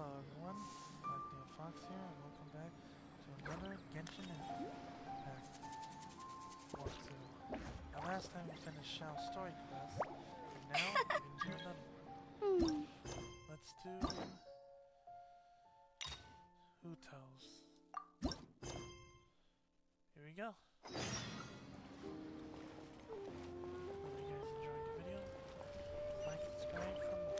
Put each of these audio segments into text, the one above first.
Hello everyone, Fox here, and welcome back to another Genshin Impact Hu To. Now last time we finished Shao's story quest, and now we can do another one. Let's do Hu To's. Here we go. Hope you guys enjoyed the video. Like and subscribe for more.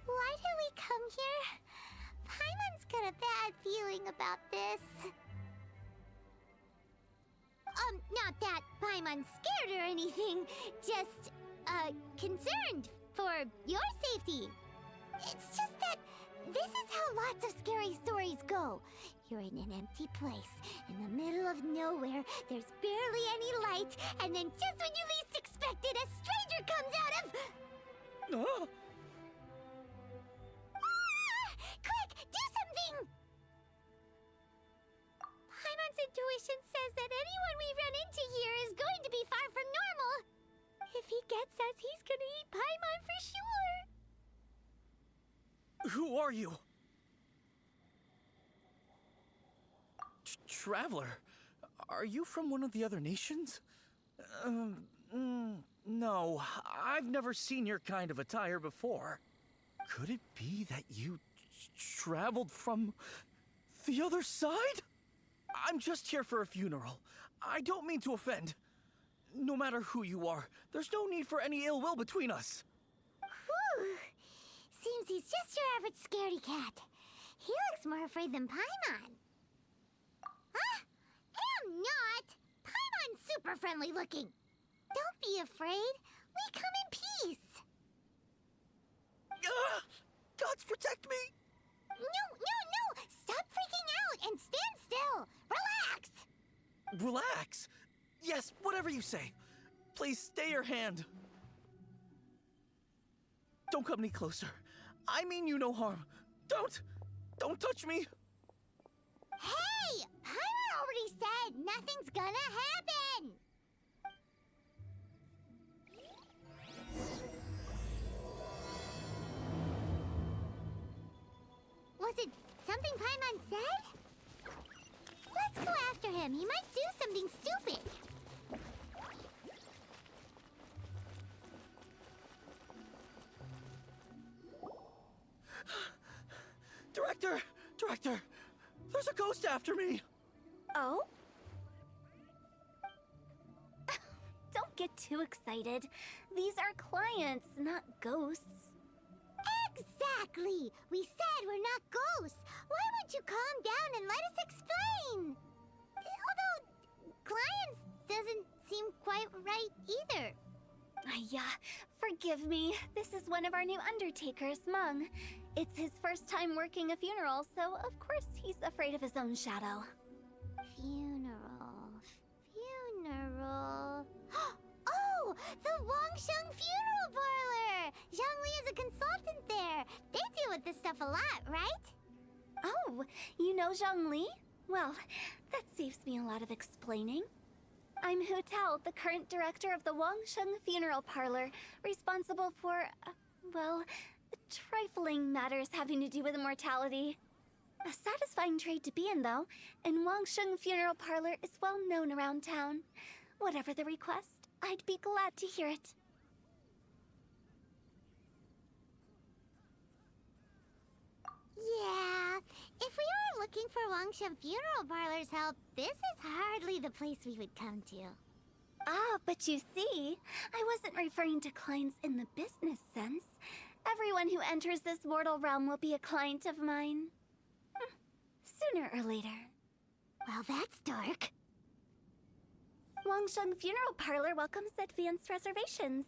Why did we come here? Paimon's got a bad feeling about this. Not that Paimon's scared or anything, just, concerned for your safety. It's just that this is how lots of scary stories go. You're in an empty place, in the middle of nowhere, there's barely any light, and then just when you least expect it, a stranger comes out of... Oh! Quick, do something! Paimon's intuition says that anyone we run into here is going to be far from normal. If he gets us, he's gonna eat Paimon for sure. Who are you? Traveler, are you from one of the other nations? No, I've never seen your kind of attire before. Could it be that you traveled from the other side? I'm just here for a funeral. I don't mean to offend. No matter who you are, there's no need for any ill will between us. Whew. Seems he's just your average scaredy cat. He looks more afraid than Paimon. Huh? I'm not! Paimon's super friendly looking. Don't be afraid. We come in peace. Gods protect me! No! Stop freaking out and stand still. Relax. Relax. Yes, whatever you say. Please stay your hand. Don't come any closer. I mean you no harm. Don't touch me. Hey! Paimon already said nothing's gonna happen. Was it something Paimon said? Let's go after him. He might do something stupid. Director! There's a ghost after me! Oh? Don't get too excited. These are clients, not ghosts. Exactly! We said we're not ghosts. Why won't you calm down and let us explain? Although, clients doesn't seem quite right either. Yeah, forgive me. This is one of our new undertakers, Mung. It's his first time working a funeral, so of course he's afraid of his own shadow. Funeral. Oh! The Wangsheng Funeral Parlor! Zhangli is a consultant there. They deal with this stuff a lot, right? Oh, you know Zhongli? Well, that saves me a lot of explaining. I'm Hu To, the current director of the Wangsheng Funeral Parlor, responsible for, well, trifling matters having to do with immortality. A satisfying trade to be in, though, and Wangsheng Funeral Parlor is well known around town. Whatever the request, I'd be glad to hear it. Yeah, if we were looking for Wangsheng Funeral Parlor's help, this is hardly the place we would come to. Ah, but you see, I wasn't referring to clients in the business sense. Everyone who enters this mortal realm will be a client of mine. Sooner or later. Well, that's dark. Wangsheng Funeral Parlor welcomes advanced reservations.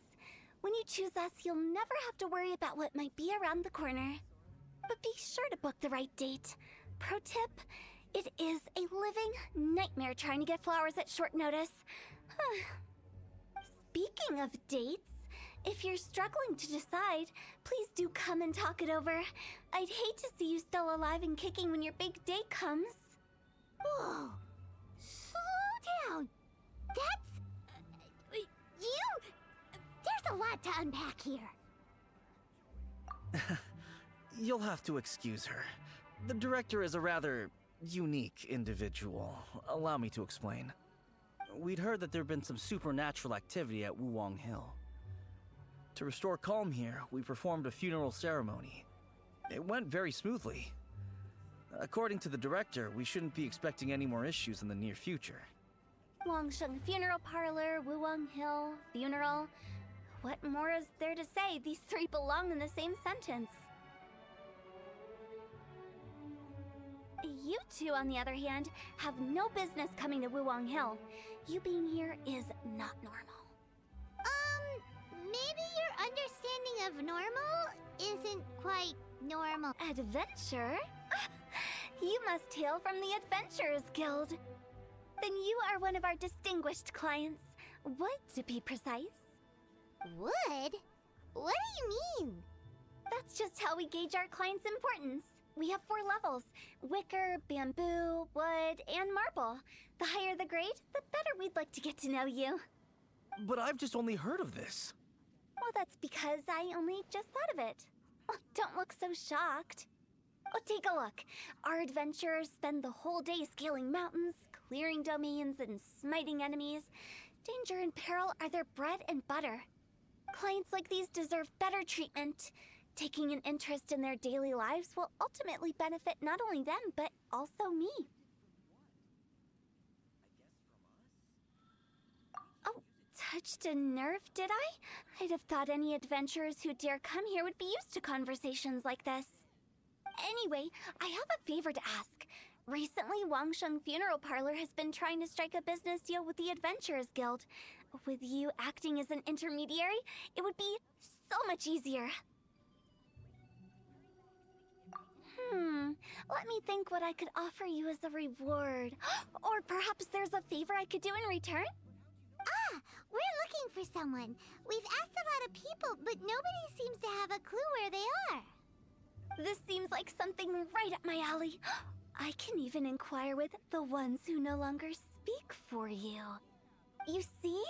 When you choose us, you'll never have to worry about what might be around the corner. But be sure to book the right date. Pro tip, it is a living nightmare trying to get flowers at short notice. Speaking of dates, if you're struggling to decide, please do come and talk it over. I'd hate to see you still alive and kicking when your big day comes. Whoa! Slow down! That's... There's a lot to unpack here. You'll have to excuse her. The director is a rather unique individual. Allow me to explain. We'd heard that there'd been some supernatural activity at Wuwang Hill. To restore calm here, we performed a funeral ceremony. It went very smoothly. According to the director, we shouldn't be expecting any more issues in the near future. Wangsheng Funeral Parlor, Wuwang Hill, funeral. What more is there to say? These three belong in the same sentence. You two, on the other hand, have no business coming to Wuwang Hill. You being here is not normal. Maybe your understanding of normal isn't quite normal. Adventure? You must hail from the Adventurers Guild. Then you are one of our distinguished clients. Wood, to be precise. Wood? What do you mean? That's just how we gauge our clients' importance. We have 4 levels: wicker, bamboo, wood, and marble. The higher the grade, the better we'd like to get to know you. But I've just only heard of this. Well, that's because I only just thought of it. Oh, don't look so shocked. Oh, take a look. Our adventurers spend the whole day scaling mountains, clearing domains, and smiting enemies. Danger and peril are their bread and butter. Clients like these deserve better treatment. Taking an interest in their daily lives will ultimately benefit not only them, but also me. Oh, touched a nerve, did I? I'd have thought any adventurers who dare come here would be used to conversations like this. Anyway, I have a favor to ask. Recently, Wangsheng Funeral Parlor has been trying to strike a business deal with the Adventurers Guild. With you acting as an intermediary, it would be so much easier. Let me think what I could offer you as a reward. Or perhaps there's a favor I could do in return? Ah, we're looking for someone. We've asked a lot of people, but nobody seems to have a clue where they are. This seems like something right up my alley. I can even inquire with the ones who no longer speak for you. You see?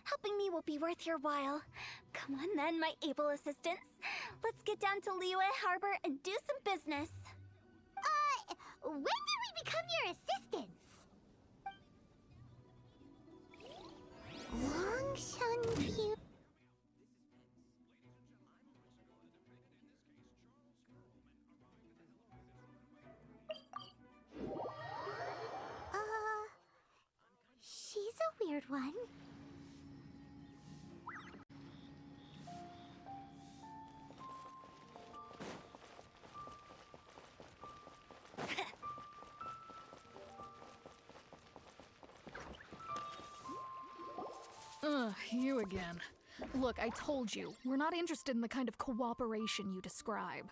Helping me will be worth your while. Come on then, my able assistants. Let's get down to Liyue Harbor and do some business. When did we become your assistants? Wangsheng Fu... She's a weird one. You again. Look, I told you, we're not interested in the kind of cooperation you describe.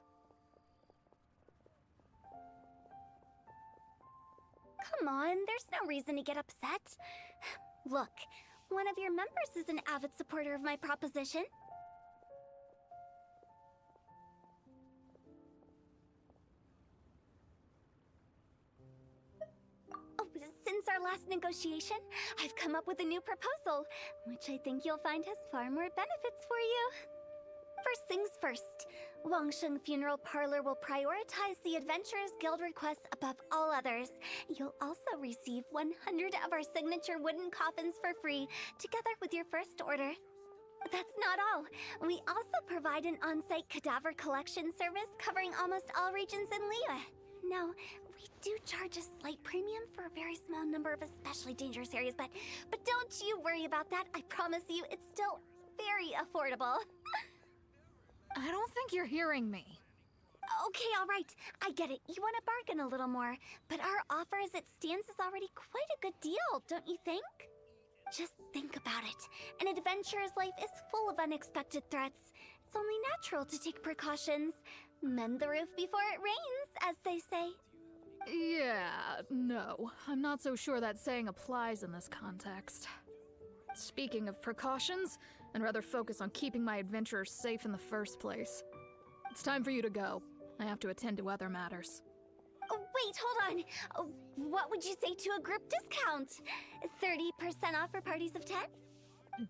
Come on, there's no reason to get upset. Look, one of your members is an avid supporter of my proposition. Oh, since our last negotiation, I've come up with a new proposal, which I think you'll find has far more benefits for you. First things first, Wangsheng Funeral Parlor will prioritize the Adventurers Guild requests above all others. You'll also receive 100 of our signature wooden coffins for free, together with your first order. That's not all. We also provide an on-site cadaver collection service covering almost all regions in Liyue. Now, we do charge a slight premium for a very small number of especially dangerous areas, but don't you worry about that. I promise you, it's still very affordable. I don't think you're hearing me. Okay, all right. I get it. You want to bargain a little more, but our offer as it stands is already quite a good deal, don't you think? Just think about it. An adventurer's life is full of unexpected threats. It's only natural to take precautions. Mend the roof before it rains, as they say. Yeah, no. I'm not so sure that saying applies in this context. Speaking of precautions, I'd rather focus on keeping my adventurers safe in the first place. It's time for you to go. I have to attend to other matters. Oh, wait, hold on. What would you say to a group discount? 30% off for parties of 10?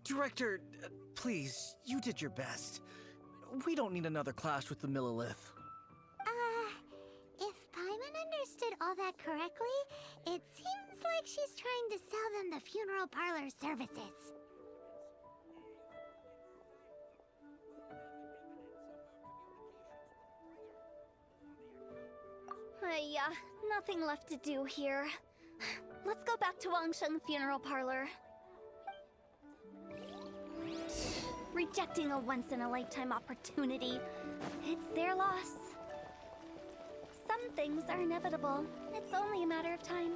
Director, please, you did your best. We don't need another clash with the Millilith. If Paimon understood all that correctly, it seems like she's trying to sell them the funeral parlor services. Nothing left to do here. Let's go back to Wangsheng Funeral Parlor. Rejecting a once-in-a-lifetime opportunity. It's their loss. Some things are inevitable. It's only a matter of time.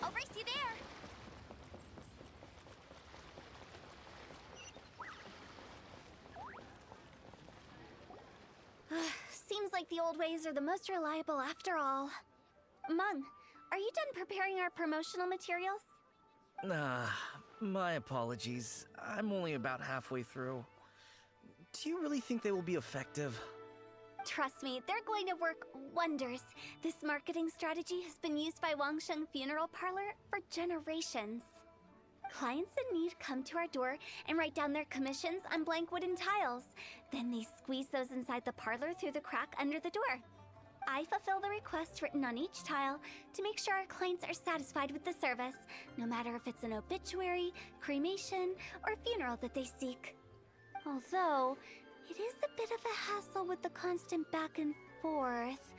I'll race you there! Seems like the old ways are the most reliable after all. Mung, are you done preparing our promotional materials? My apologies. I'm only about halfway through. Do you really think they will be effective? Trust me, they're going to work wonders. This marketing strategy has been used by Wangsheng Funeral Parlor for generations. Clients in need come to our door and write down their commissions on blank wooden tiles. Then they squeeze those inside the parlor through the crack under the door. I fulfill the request written on each tile to make sure our clients are satisfied with the service, no matter if it's an obituary, cremation, or funeral that they seek. Although, it is a bit of a hassle with the constant back and forth.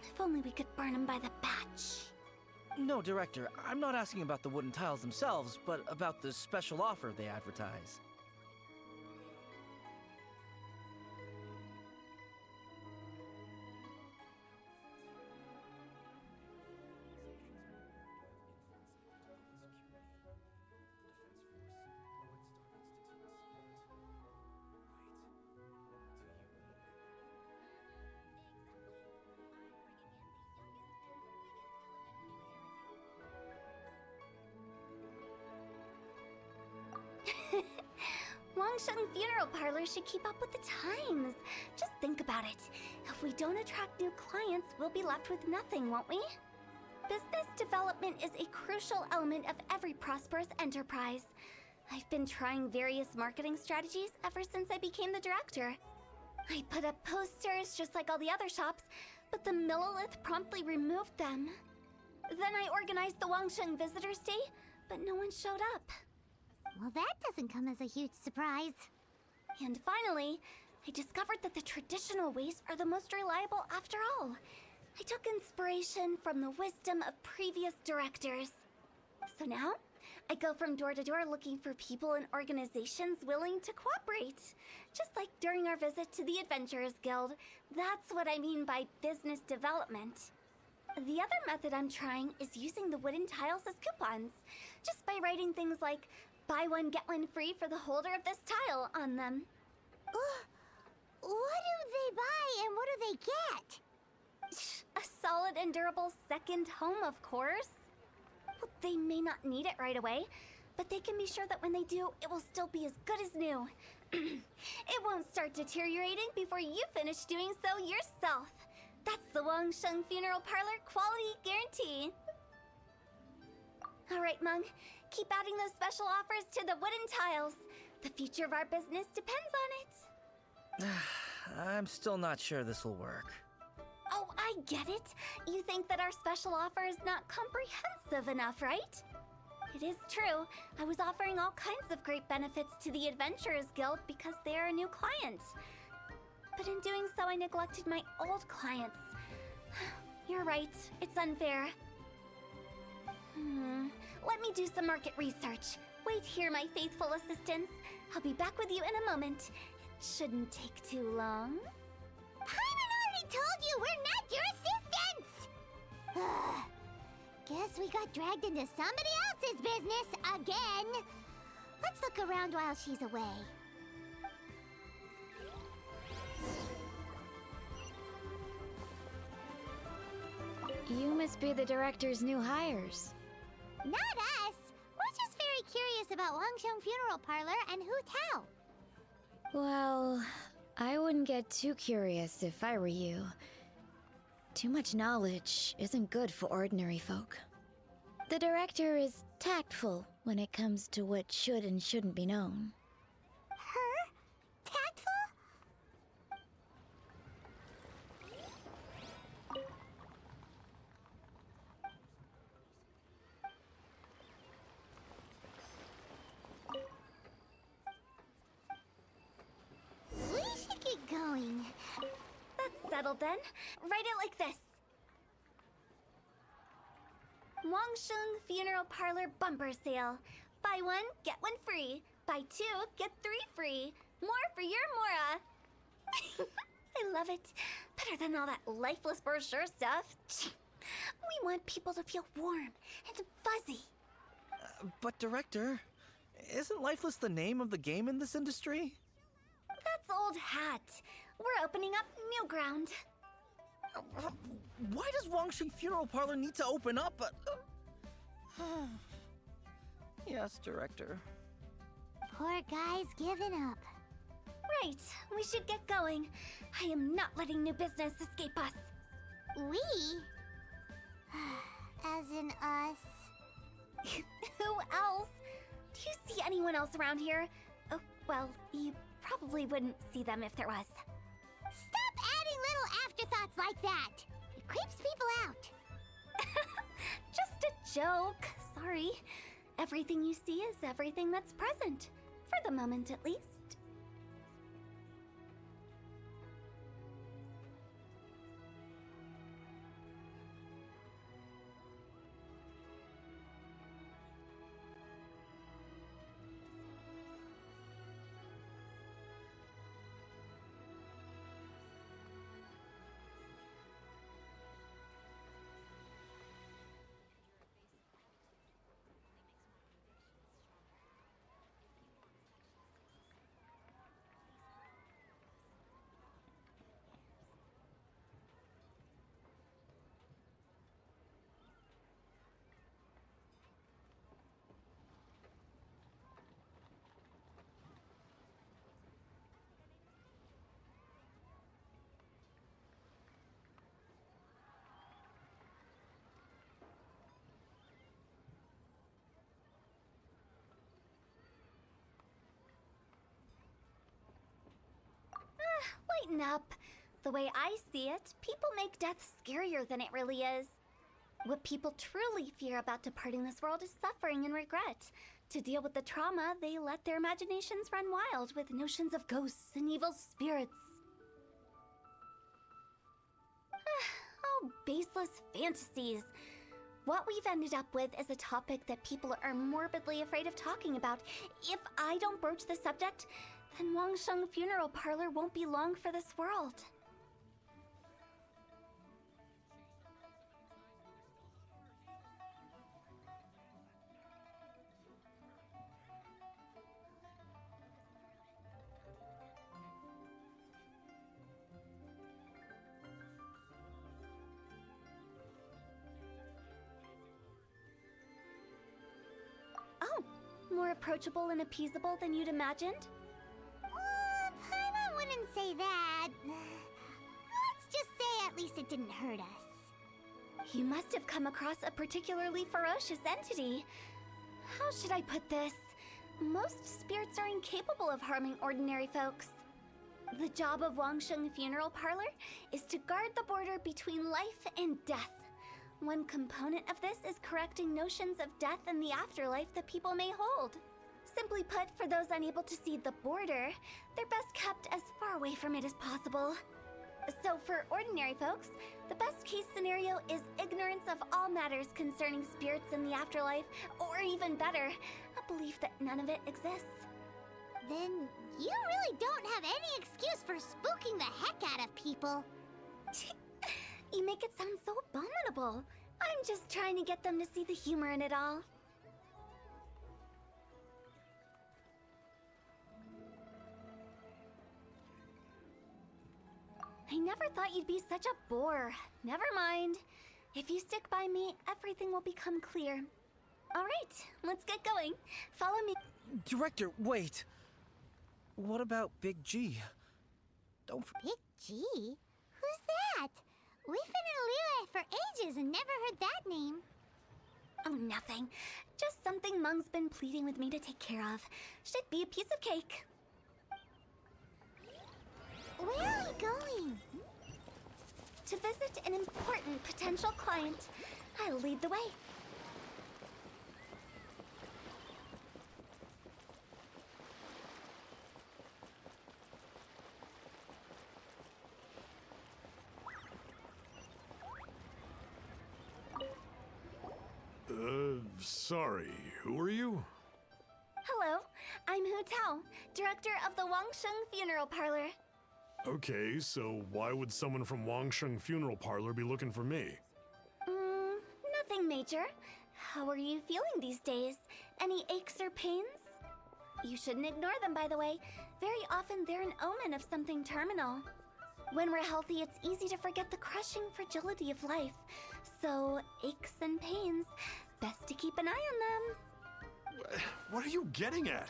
If only we could burn them by the batch. No, Director, I'm not asking about the wooden tiles themselves, but about the special offer they advertise. Wangsheng Funeral Parlor should keep up with the times. Just think about it. If we don't attract new clients, we'll be left with nothing, won't we? Business development is a crucial element of every prosperous enterprise. I've been trying various marketing strategies ever since I became the director. I put up posters just like all the other shops, but the Millilith promptly removed them. Then I organized the Wangsheng Visitors Day, but no one showed up. Well, that doesn't come as a huge surprise. And finally, I discovered that the traditional ways are the most reliable after all. I took inspiration from the wisdom of previous directors. So now, I go from door to door looking for people and organizations willing to cooperate. Just like during our visit to the Adventurers Guild. That's what I mean by business development. The other method I'm trying is using the wooden tiles as coupons. Just by writing things like, buy one, get one free for the holder of this tile on them. What do they buy and what do they get? A solid and durable second home, of course. Well, they may not need it right away, but they can be sure that when they do, it will still be as good as new. It won't start deteriorating before you finish doing so yourself. That's the Wangsheng Funeral Parlor quality guarantee. All right, Meng, keep adding those special offers to the wooden tiles. The future of our business depends on it. I'm still not sure this will work. Oh, I get it. You think that our special offer is not comprehensive enough, right? It is true. I was offering all kinds of great benefits to the Adventurers Guild because they are a new client. But in doing so, I neglected my old clients. You're right. It's unfair. Let me do some market research. Wait here, my faithful assistants. I'll be back with you in a moment. It shouldn't take too long. Paimon already told you we're not your assistants! Guess we got dragged into somebody else's business again. Let's look around while she's away. You must be the director's new hires. Not us. We're just very curious about Wangsheng Funeral Parlor and Hu To. Well, I wouldn't get too curious if I were you. Too much knowledge isn't good for ordinary folk. The director is tactful when it comes to what should and shouldn't be known. Her? Tactful? We should get going. That's settled then. Write it like this. Wangsheng Funeral Parlor Bumper Sale. Buy one, get one free. Buy two, get three free. More for your Mora. I love it. Better than all that lifeless brochure stuff. We want people to feel warm and fuzzy. But Director, isn't Lifeless the name of the game in this industry? That's old hat. We're opening up new ground. Why does Wangsheng Funeral Parlor need to open up? Yes, Director. Poor guy's given up. Right, we should get going. I am not letting new business escape us. We? As in us. Who else? Do you see anyone else around here? Oh, well, you probably wouldn't see them if there was. Stop adding little afterthoughts like that. It creeps people out. Just a joke. Sorry. Everything you see is everything that's present. For the moment, at least. Lighten up. The way I see it, people make death scarier than it really is. What people truly fear about departing this world is suffering and regret. To deal with the trauma, they let their imaginations run wild with notions of ghosts and evil spirits. Oh, baseless fantasies. What we've ended up with is a topic that people are morbidly afraid of talking about. If I don't broach the subject, then Wangsheng Funeral Parlor won't be long for this world. Oh, more approachable and appeasable than you'd imagined? Paimon wouldn't say that. Let's just say at least it didn't hurt us. You must have come across a particularly ferocious entity. How should I put this? Most spirits are incapable of harming ordinary folks. The job of Wangsheng Funeral Parlor is to guard the border between life and death. One component of this is correcting notions of death and the afterlife that people may hold. Simply put, for those unable to see the border, they're best kept as far away from it as possible. So for ordinary folks, the best case scenario is ignorance of all matters concerning spirits in the afterlife, or even better, a belief that none of it exists. Then you really don't have any excuse for spooking the heck out of people. You make it sound so abominable. I'm just trying to get them to see the humor in it all. I never thought you'd be such a bore. Never mind. If you stick by me, everything will become clear. All right, let's get going. Follow me. Director, wait. What about Big G? Don't Big G? Who's that? We've been in Liyue for ages and never heard that name. Oh, nothing. Just something Mung's been pleading with me to take care of. Should be a piece of cake. Where are we going? To visit an important potential client. I'll lead the way. Sorry, who are you? Hello, I'm Hu To, director of the Wangsheng Funeral Parlor. Okay, so why would someone from Wangsheng Funeral Parlor be looking for me? Nothing major. How are you feeling these days? Any aches or pains? You shouldn't ignore them, by the way. Very often they're an omen of something terminal. When we're healthy, it's easy to forget the crushing fragility of life. So, aches and pains, best to keep an eye on them. What are you getting at?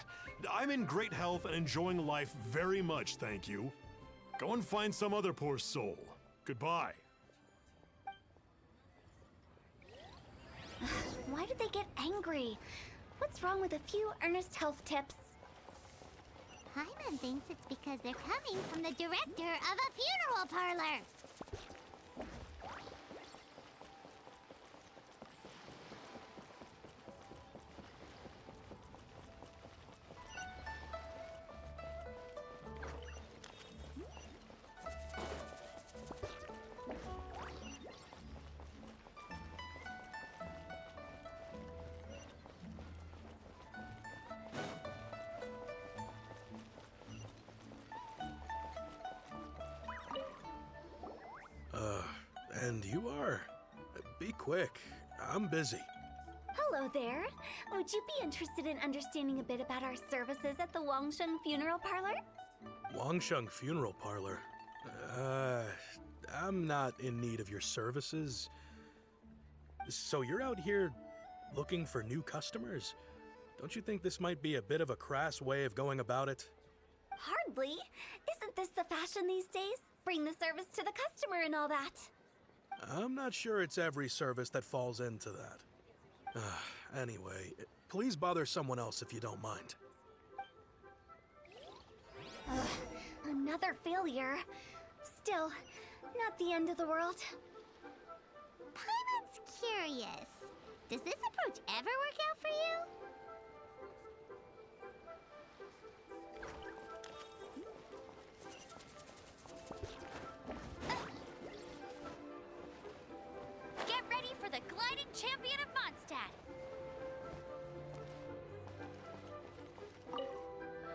I'm in great health and enjoying life very much, thank you. Go and find some other poor soul. Goodbye. Why did they get angry? What's wrong with a few earnest health tips? Paimon thinks it's because they're coming from the director of a funeral parlor. And you are? Be quick. I'm busy. Hello there. Would you be interested in understanding a bit about our services at the Wangsheng Funeral Parlor? Wangsheng Funeral Parlor? I'm not in need of your services. So you're out here looking for new customers? Don't you think this might be a bit of a crass way of going about it? Hardly. Isn't this the fashion these days? Bring the service to the customer and all that. I'm not sure it's every service that falls into that. Anyway, please bother someone else if you don't mind. Another failure. Still, not the end of the world. Paimon's curious. Does this approach ever work out for you? Get ready for the gliding champion of Mondstadt.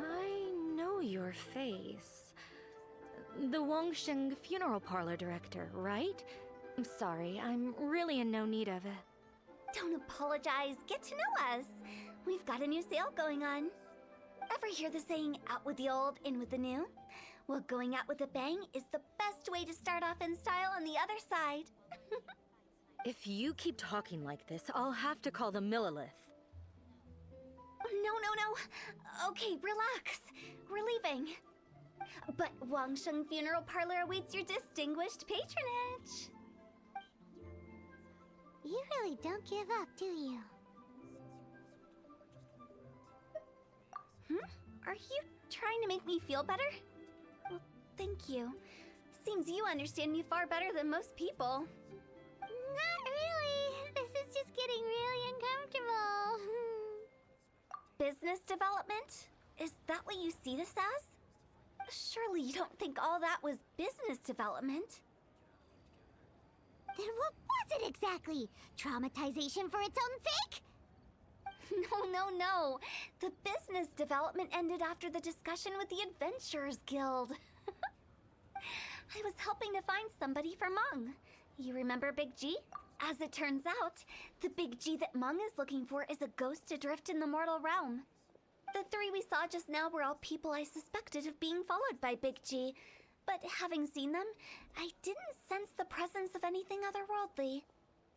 I know your face. The Wonsheng Funeral Parlor director, right? I'm sorry, I'm really in no need of it. Don't apologize. Get to know us. We've got a new sale going on. Ever hear the saying, out with the old, in with the new? Well, going out with a bang is the best way to start off in style on the other side. If you keep talking like this, I'll have to call the Millilith. No. Okay, relax. We're leaving. But Wangsheng Funeral Parlor awaits your distinguished patronage. You really don't give up, do you? Are you trying to make me feel better? Well, thank you. Seems you understand me far better than most people. Not really. This is just getting really uncomfortable. Business development? Is that what you see this as? Surely you don't think all that was business development. Then what was it exactly? Traumatization for its own sake? No. The business development ended after the discussion with the Adventurers Guild. I was helping to find somebody for Meng. You remember Big G? As it turns out, the Big G that Meng is looking for is a ghost adrift in the mortal realm. The three we saw just now were all people I suspected of being followed by Big G, but having seen them, I didn't sense the presence of anything otherworldly.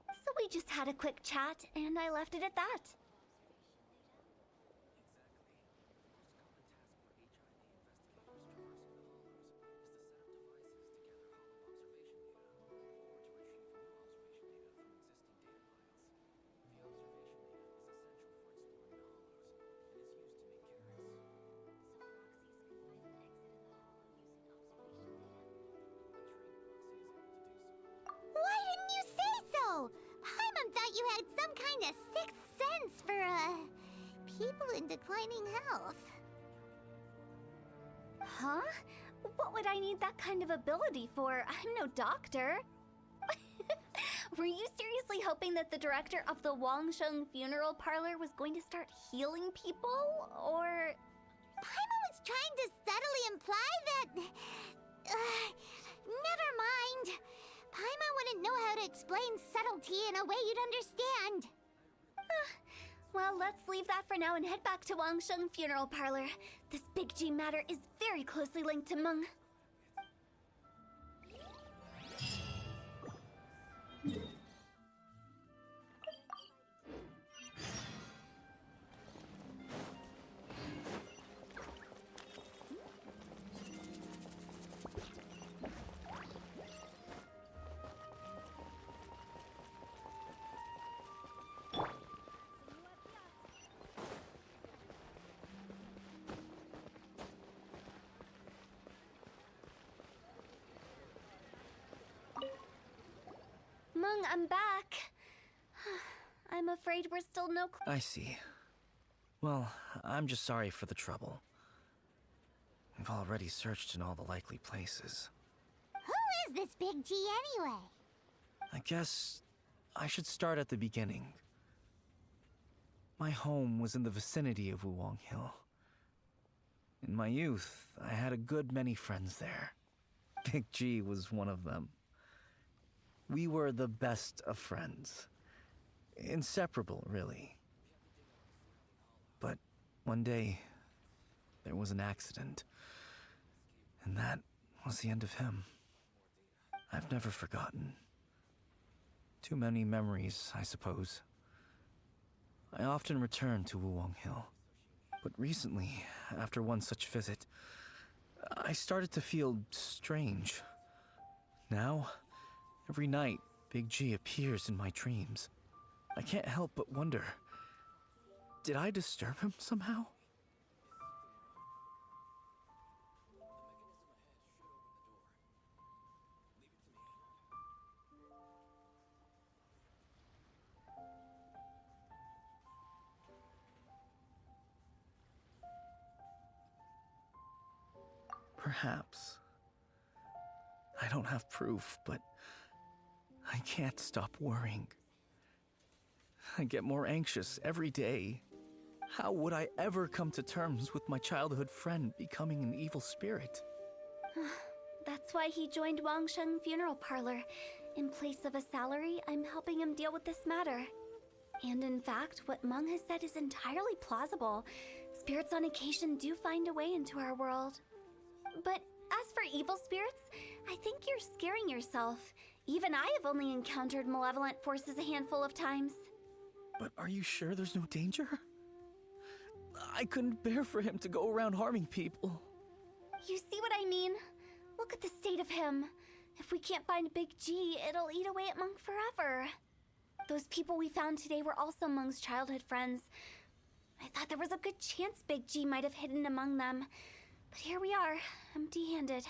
So we just had a quick chat, and I left it at that. Why didn't you say so? Paimon thought you had some kind of sixth sense for, people in declining health. Huh? What would I need that kind of ability for? I'm no doctor. Were you seriously hoping that the director of the Wangsheng Funeral Parlor was going to start healing people? Or... Paimon was trying to subtly imply that... never mind. Paimon wouldn't know how to explain subtlety in a way you'd understand. Well, let's leave that for now and head back to Wangsheng Funeral Parlor. This Big G matter is very closely linked to Meng. Meng, I'm back. I'm afraid we're still no I see. Well, I'm just sorry for the trouble. We've already searched in all the likely places. Who is this Big G anyway? I guess I should start at the beginning. My home was in the vicinity of Wuwang Hill. In my youth, I had a good many friends there. Big G was one of them. We were the best of friends. Inseparable, really. But one day, there was an accident. And that was the end of him. I've never forgotten. Too many memories, I suppose. I often return to Wuwang Hill. But recently, after one such visit, I started to feel strange. Now, every night, Big G appears in my dreams. I can't help but wonder, did I disturb him somehow? Perhaps. I don't have proof, but I can't stop worrying. I get more anxious every day. How would I ever come to terms with my childhood friend becoming an evil spirit? That's why he joined Wangsheng Funeral Parlor. In place of a salary, I'm helping him deal with this matter. And in fact, what Meng has said is entirely plausible. Spirits on occasion do find a way into our world. But as for evil spirits, I think you're scaring yourself. Even I have only encountered malevolent forces a handful of times. But are you sure there's no danger? I couldn't bear for him to go around harming people. You see what I mean? Look at the state of him. If we can't find Big G, it'll eat away at Monk forever. Those people we found today were also Meng's childhood friends. I thought there was a good chance Big G might have hidden among them. But here we are, empty-handed.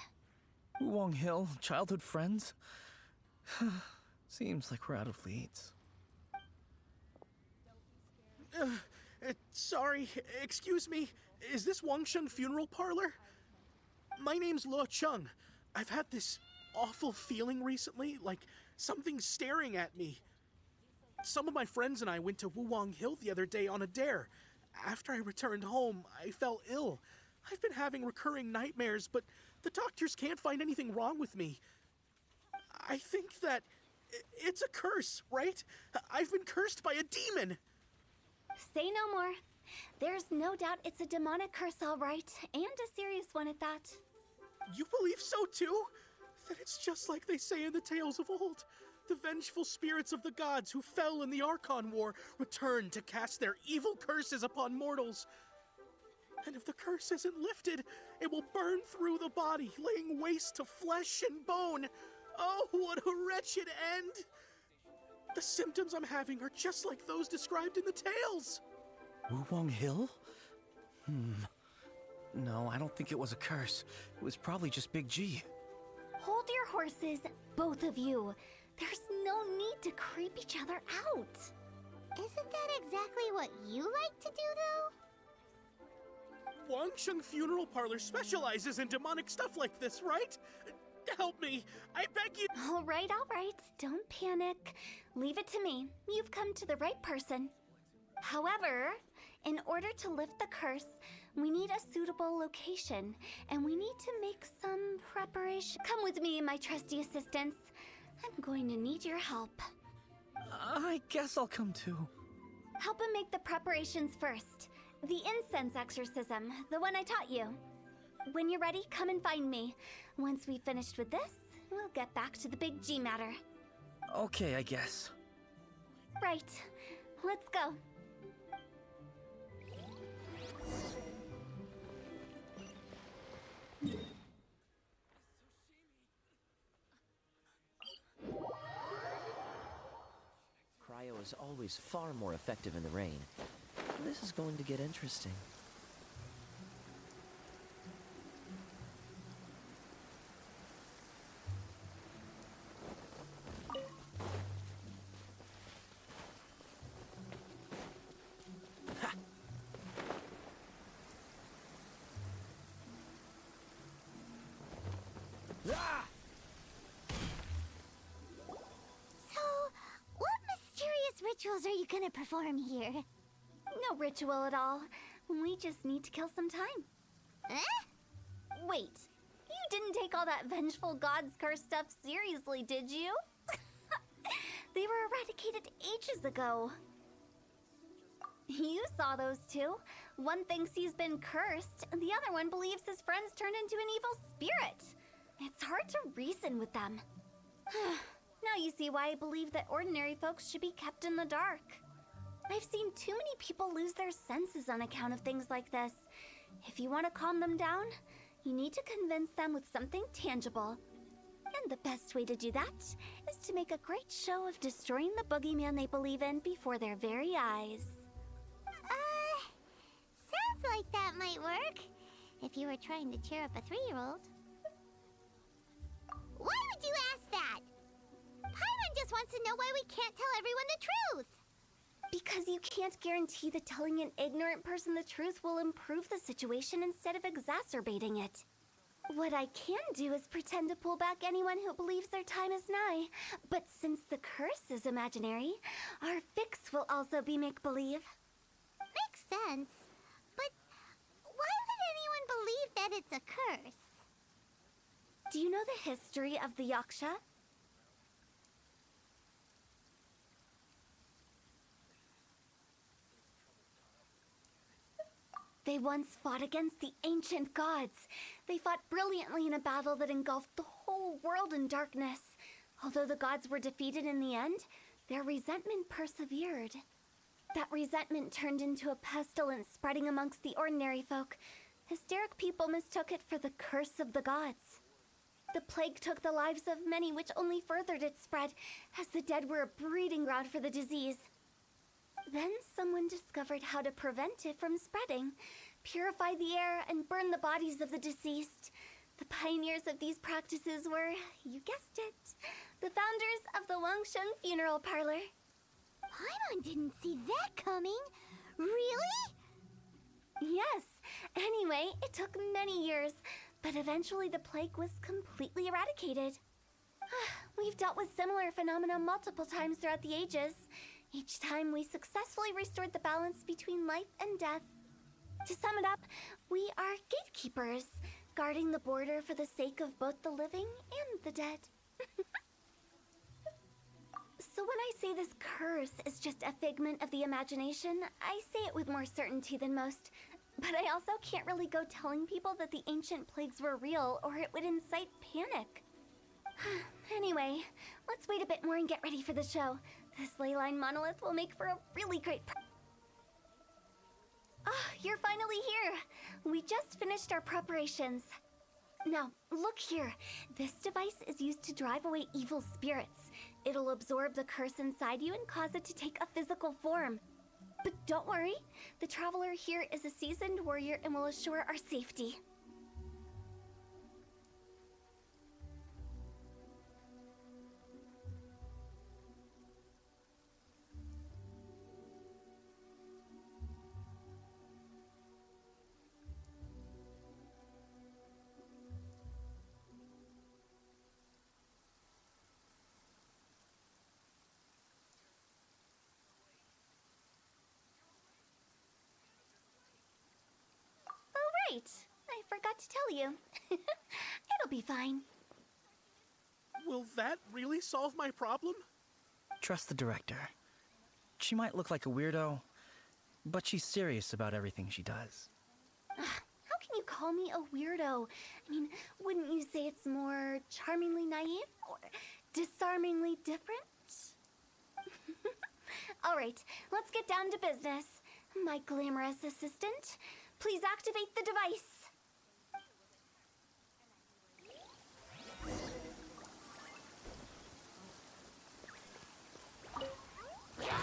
Wong Hill, childhood friends? Seems like we're out of leads. Sorry, excuse me. Is this Wangsheng Funeral Parlor? My name's Luo Chung. I've had this awful feeling recently, like something's staring at me. Some of my friends and I went to Wuwang Hill the other day on a dare. After I returned home, I fell ill. I've been having recurring nightmares, but the doctors can't find anything wrong with me. I think that it's a curse, right? I've been cursed by a demon. Say no more. There's no doubt it's a demonic curse, all right, and a serious one at that. You believe so too? Then it's just like they say in the tales of old. The vengeful spirits of the gods who fell in the Archon War return to cast their evil curses upon mortals. And if the curse isn't lifted, it will burn through the body, laying waste to flesh and bone. Oh, what a wretched end! The symptoms I'm having are just like those described in the tales. Wuwang Hill? No, I don't think it was a curse. It was probably just Big G. Hold your horses, both of you. There's no need to creep each other out. Isn't that exactly what you like to do, though? Wangsheng Funeral Parlor specializes in demonic stuff like this, right? Help me, I beg you. All right, don't panic. Leave it to me. You've come to the right person. However, in order to lift the curse, we need a suitable location, and we need to make some preparation. Come with me, my trusty assistants. I'm going to need your help. I guess I'll come too. Help him make the preparations first. The incense exorcism, the one I taught you. When you're ready, come and find me. Once we've finished with this, we'll get back to the Big G matter. Okay, I guess. Right. Let's go. Cryo is always far more effective in the rain. This is going to get interesting. Rituals are you gonna perform here? No ritual at all. We just need to kill some time. Wait, you didn't take all that vengeful god's curse stuff seriously, did you? They were eradicated ages ago. You saw those two. One thinks he's been cursed, and the other one believes his friends turned into an evil spirit. It's hard to reason with them. Now you see why I believe that ordinary folks should be kept in the dark. I've seen too many people lose their senses on account of things like this. If you want to calm them down, you need to convince them with something tangible. And the best way to do that is to make a great show of destroying the boogeyman they believe in before their very eyes. Sounds like that might work. If you were trying to cheer up a 3-year-old. Why would you ask that? Paimon just wants to know why we can't tell everyone the truth. Because you can't guarantee that telling an ignorant person the truth will improve the situation instead of exacerbating it. What I can do is pretend to pull back anyone who believes their time is nigh. But since the curse is imaginary, our fix will also be make-believe. Makes sense. But why would anyone believe that it's a curse? Do you know the history of the Yaksha? They once fought against the ancient gods. They fought brilliantly in a battle that engulfed the whole world in darkness. Although the gods were defeated in the end, their resentment persevered. That resentment turned into a pestilence spreading amongst the ordinary folk. Hysteric people mistook it for the curse of the gods. The plague took the lives of many, which only furthered its spread, as the dead were a breeding ground for the disease. Then someone discovered how to prevent it from spreading, purify the air, and burn the bodies of the deceased. The pioneers of these practices were, you guessed it, the founders of the Wangsheng Funeral Parlor. Paimon didn't see that coming. Really? Yes. Anyway, it took many years, but eventually the plague was completely eradicated. We've dealt with similar phenomena multiple times throughout the ages. Each time we successfully restored the balance between life and death. To sum it up, we are gatekeepers, guarding the border for the sake of both the living and the dead. So when I say this curse is just a figment of the imagination, I say it with more certainty than most. But I also can't really go telling people that the ancient plagues were real, or it would incite panic. Anyway, let's wait a bit more and get ready for the show. This leyline monolith will make for a really great you're finally here! We just finished our preparations. Now, look here. This device is used to drive away evil spirits. It'll absorb the curse inside you and cause it to take a physical form. But don't worry, the traveler here is a seasoned warrior and will assure our safety. Right. I forgot to tell you. It'll be fine. Will that really solve my problem? Trust the director. She might look like a weirdo, but she's serious about everything she does. How can you call me a weirdo? I mean, wouldn't you say it's more charmingly naive or disarmingly different? All right, let's get down to business. My glamorous assistant, please activate the device.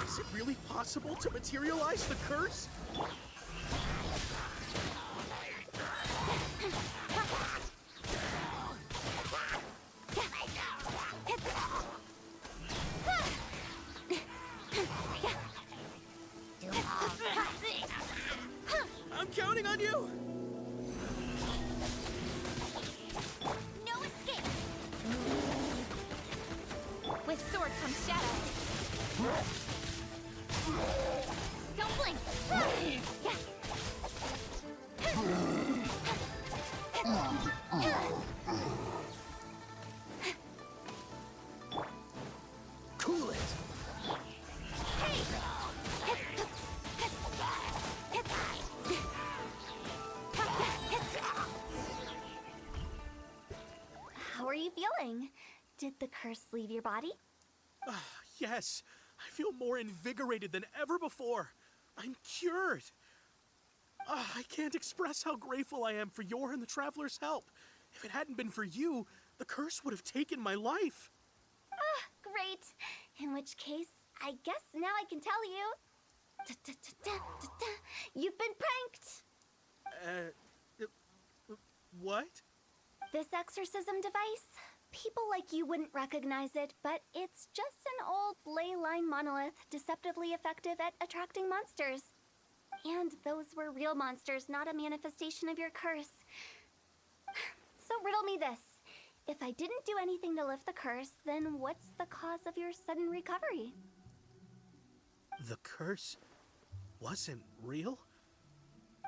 Is it really possible to materialize the curse? I'm counting on you! No escape! With sword comes shadow. Don't blink! Cool it! How are you feeling? Did the curse leave your body? Yes, I feel more invigorated than ever before. I'm cured. I can't express how grateful I am for your and the Traveler's help. If it hadn't been for you, the curse would have taken my life. Great. In which case, I guess now I can tell you. You've been pranked! What? This exorcism device? People like you wouldn't recognize it, but it's just an old ley line monolith deceptively effective at attracting monsters. And those were real monsters, not a manifestation of your curse. So riddle me this. If I didn't do anything to lift the curse, then what's the cause of your sudden recovery? The curse wasn't real?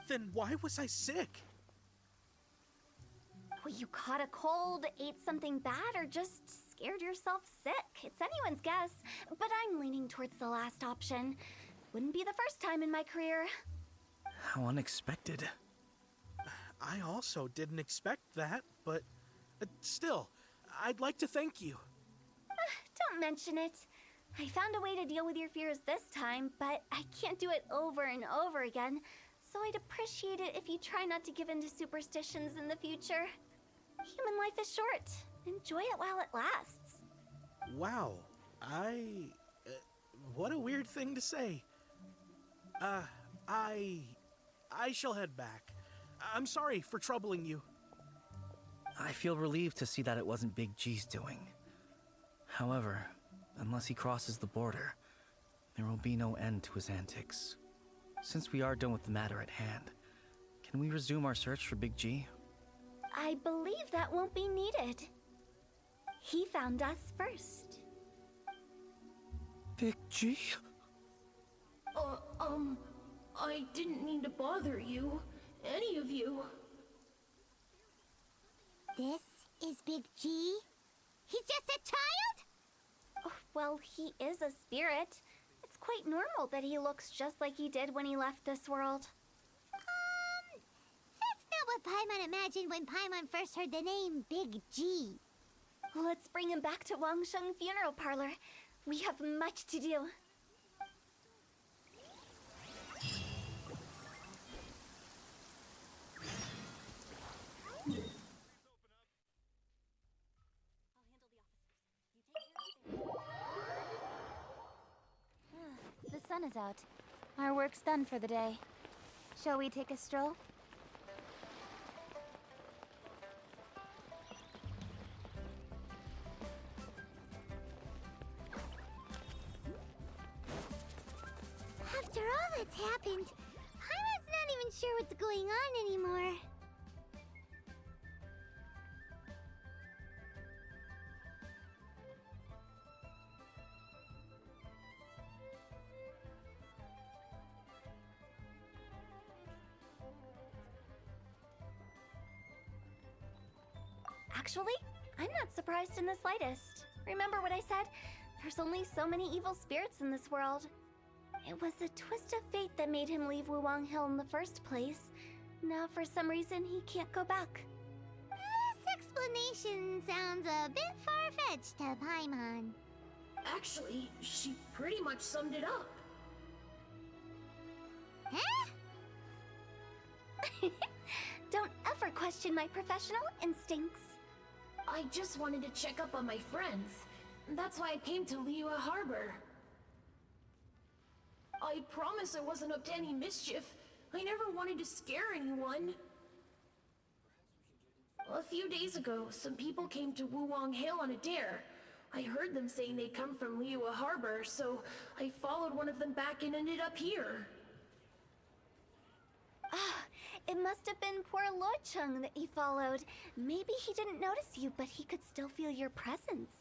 Then why was I sick? Well, you caught a cold, ate something bad, or just scared yourself sick. It's anyone's guess, but I'm leaning towards the last option. Wouldn't be the first time in my career. How unexpected. I also didn't expect that, but still, I'd like to thank you. Don't mention it. I found a way to deal with your fears this time, but I can't do it over and over again, so I'd appreciate it if you try not to give in to superstitions in the future. Human life is short. Enjoy it while it lasts. Wow, what a weird thing to say. I shall head back. I'm sorry for troubling you. I feel relieved to see that it wasn't Big G's doing. However, unless he crosses the border, there will be no end to his antics. Since we are done with the matter at hand, can we resume our search for Big G? I believe that won't be needed. He found us first. Big G? I didn't mean to bother you. Any of you. This is Big G? He's just a child? Oh, well, he is a spirit. It's quite normal that he looks just like he did when he left this world. That's not what Paimon imagined when Paimon first heard the name Big G. Let's bring him back to Wangsheng Funeral Parlor. We have much to do. The sun is out. Our work's done for the day. Shall we take a stroll? After all that's happened, Paimon's not even sure what's going on anymore. Actually, I'm not surprised in the slightest. Remember what I said? There's only so many evil spirits in this world. It was a twist of fate that made him leave Wuwang Hill in the first place. Now, for some reason, he can't go back. This explanation sounds a bit far-fetched to Paimon. Actually, she pretty much summed it up. Huh? Don't ever question my professional instincts. I just wanted to check up on my friends. That's why I came to Liyue Harbor. I promise I wasn't up to any mischief. I never wanted to scare anyone. A few days ago, some people came to Wuwang Hill on a dare. I heard them saying they'd come from Liyue Harbor, so I followed one of them back and ended up here. Ah, it must have been poor Luocheng that he followed. Maybe he didn't notice you, but he could still feel your presence.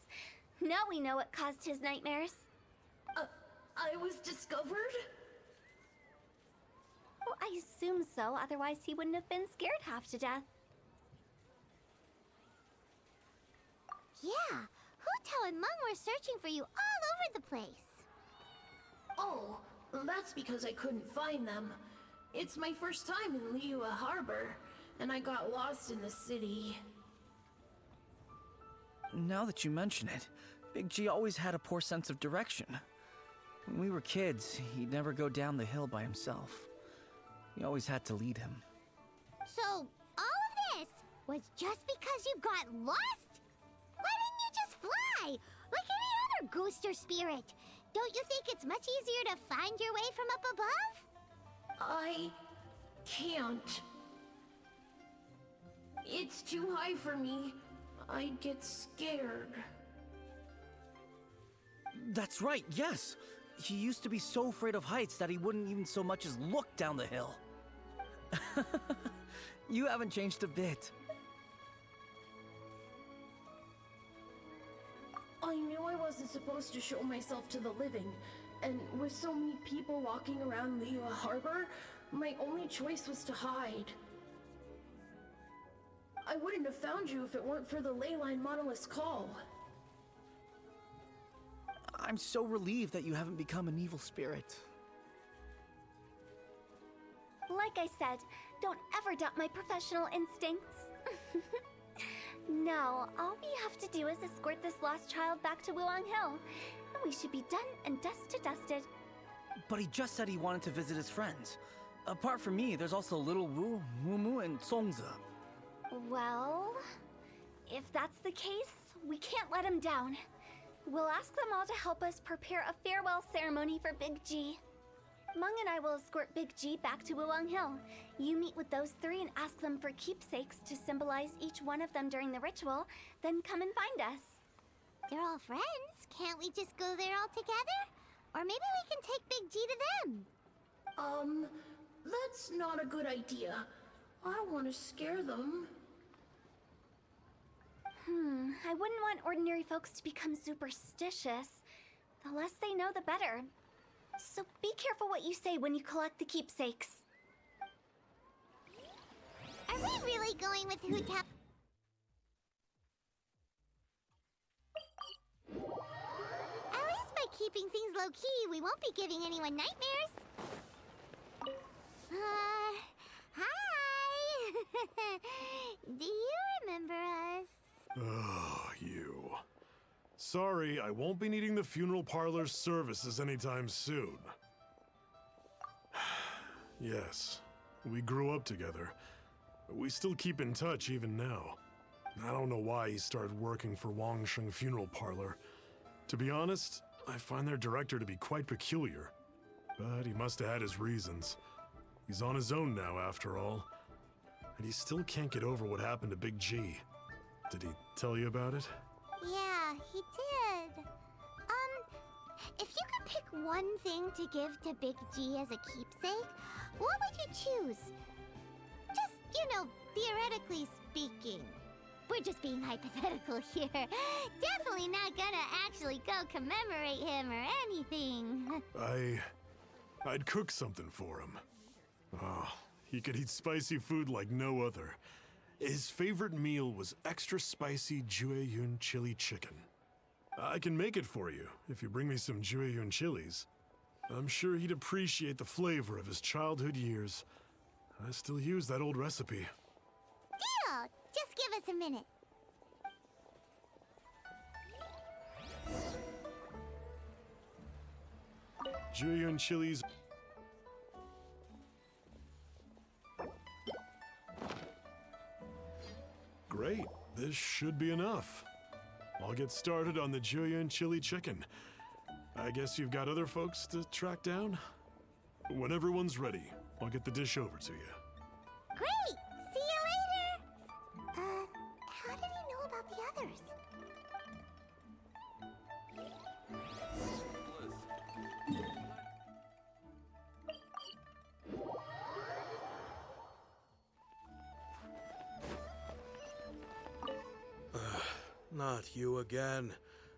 Now we know what caused his nightmares. I was discovered? Well, I assume so, otherwise he wouldn't have been scared half to death. Yeah, Hu To and Meng were searching for you all over the place. Oh, that's because I couldn't find them. It's my first time in Liyue Harbor, and I got lost in the city. Now that you mention it, Big G always had a poor sense of direction. When we were kids, he'd never go down the hill by himself. We always had to lead him. So, all of this was just because you got lost? Why didn't you just fly? Like any other ghost or spirit? Don't you think it's much easier to find your way from up above? I can't. It's too high for me. I'd get scared. That's right, yes! He used to be so afraid of heights that he wouldn't even so much as look down the hill. You haven't changed a bit. I knew I wasn't supposed to show myself to the living, and with so many people walking around Liyue Harbor, my only choice was to hide. I wouldn't have found you if it weren't for the Leyline Monolith's call. I'm so relieved that you haven't become an evil spirit. Like I said, don't ever doubt my professional instincts. Now, all we have to do is escort this lost child back to Wuang Hill. And we should be done and dust to dusted. But he just said he wanted to visit his friends. Apart from me, there's also Little Wu, Mumu, and Songze. Well, if that's the case, we can't let him down. We'll ask them all to help us prepare a farewell ceremony for Big G. Meng and I will escort Big G back to Wuang Hill. You meet with those three and ask them for keepsakes to symbolize each one of them during the ritual, then come and find us. They're all friends. Can't we just go there all together? Or maybe we can take Big G to them. That's not a good idea. I don't want to scare them. I wouldn't want ordinary folks to become superstitious. The less they know, the better. So be careful what you say when you collect the keepsakes. Are we really going with Hu To? At least by keeping things low-key, we won't be giving anyone nightmares. Hi! Do you remember us? Oh, you. Sorry, I won't be needing the funeral parlor's services anytime soon. Yes, we grew up together, but we still keep in touch even now. I don't know why he started working for Wangsheng Funeral Parlor. To be honest, I find their director to be quite peculiar. But he must have had his reasons. He's on his own now, after all. And he still can't get over what happened to Big G. Did he tell you about it? Yeah, he did. If you could pick one thing to give to Big G as a keepsake, what would you choose? Just, theoretically speaking. We're just being hypothetical here. Definitely not gonna actually go commemorate him or anything. I'd cook something for him. Oh, he could eat spicy food like no other. His favorite meal was extra spicy Jueyun chili chicken. I can make it for you if you bring me some Jueyun chilies. I'm sure he'd appreciate the flavor of his childhood years. I still use that old recipe. Deal! Just give us a minute. Jueyun chilies. Great, this should be enough. I'll get started on the Jueyun chili chicken. I guess you've got other folks to track down? When everyone's ready, I'll get the dish over to you. Great! See you later! How did he know about the others? Not you again.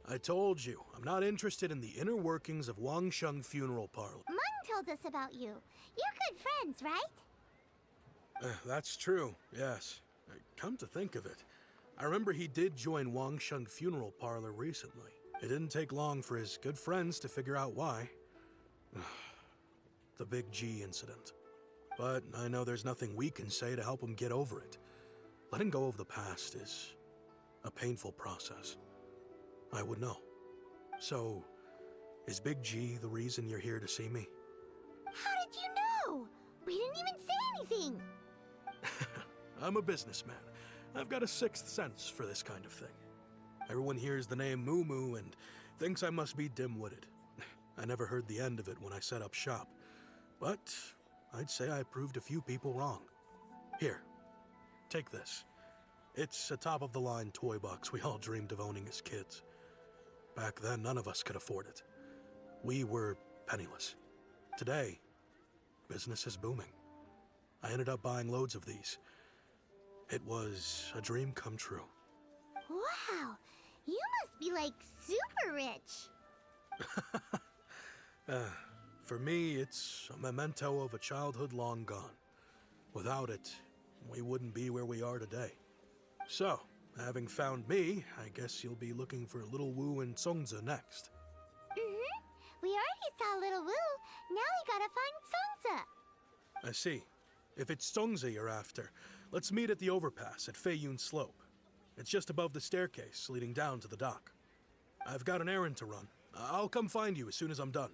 I told you, I'm not interested in the inner workings of Wangsheng Funeral Parlor. Meng told us about you. You're good friends, right? That's true, yes. Come to think of it, I remember he did join Wangsheng Funeral Parlor recently. It didn't take long for his good friends to figure out why. The Big G incident. But I know there's nothing we can say to help him get over it. Letting go of the past is a painful process. I would know. So, is Big G the reason you're here to see me? How did you know? We didn't even say anything. I'm a businessman. I've got a sixth sense for this kind of thing. Everyone hears the name Moo Moo and thinks I must be dim-witted. I never heard the end of it when I set up shop. But I'd say I proved a few people wrong. Here, take this. It's a top-of-the-line toy box we all dreamed of owning as kids. Back then, none of us could afford it. We were penniless. Today, business is booming. I ended up buying loads of these. It was a dream come true. Wow! You must be like super rich. For me, it's a memento of a childhood long gone. Without it, we wouldn't be where we are today. So, having found me, I guess you'll be looking for Little Wu and Songza next. We already saw Little Wu. Now we gotta find Songza. I see. If it's Songza you're after, let's meet at the overpass at Feiyun Slope. It's just above the staircase leading down to the dock. I've got an errand to run. I'll come find you as soon as I'm done.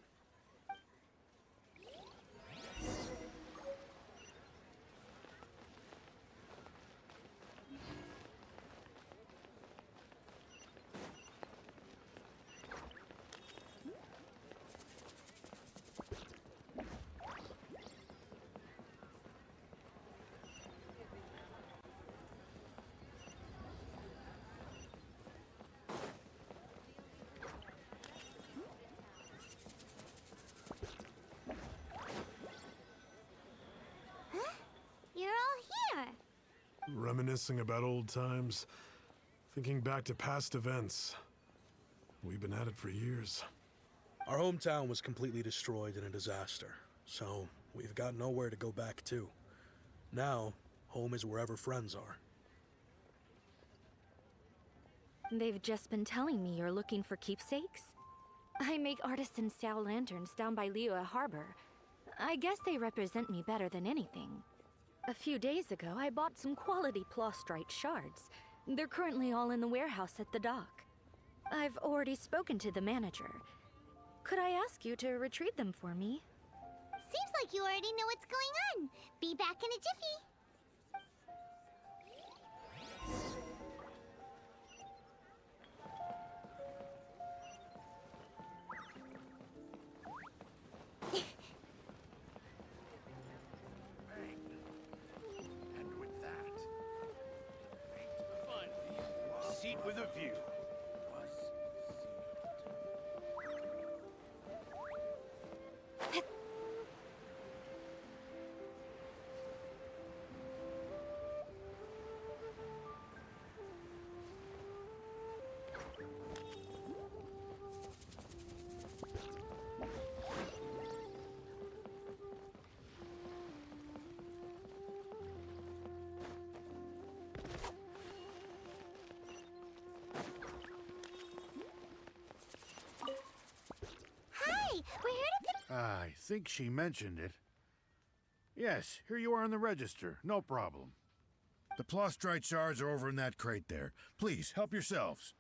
You're all here. Reminiscing about old times, thinking back to past events. We've been at it for years. Our hometown was completely destroyed in a disaster, so we've got nowhere to go back to. Now, home is wherever friends are. They've just been telling me you're looking for keepsakes. I make artisan Xiao lanterns down by Liyue Harbor. I guess they represent me better than anything. A few days ago, I bought some quality plastrite shards. They're currently all in the warehouse at the dock. I've already spoken to the manager. Could I ask you to retrieve them for me? Seems like you already know what's going on. Be back in a jiffy. And with that, finally, seat with a view was sealed. Hi, we're here to I think she mentioned it. Yes, here you are on the register. No problem. The plastrite shards are over in that crate there. Please, help yourselves.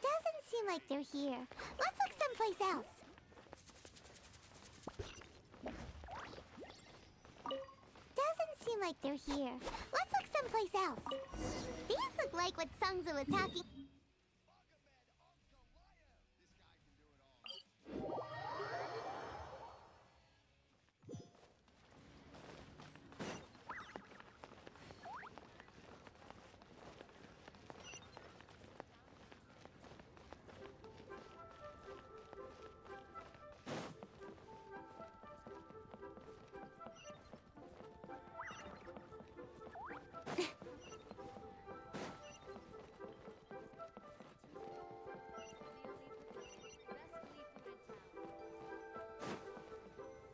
Doesn't seem like they're here. Let's look someplace else. Doesn't seem like they're here. Let's look someplace else. These look like what Sungza was talking.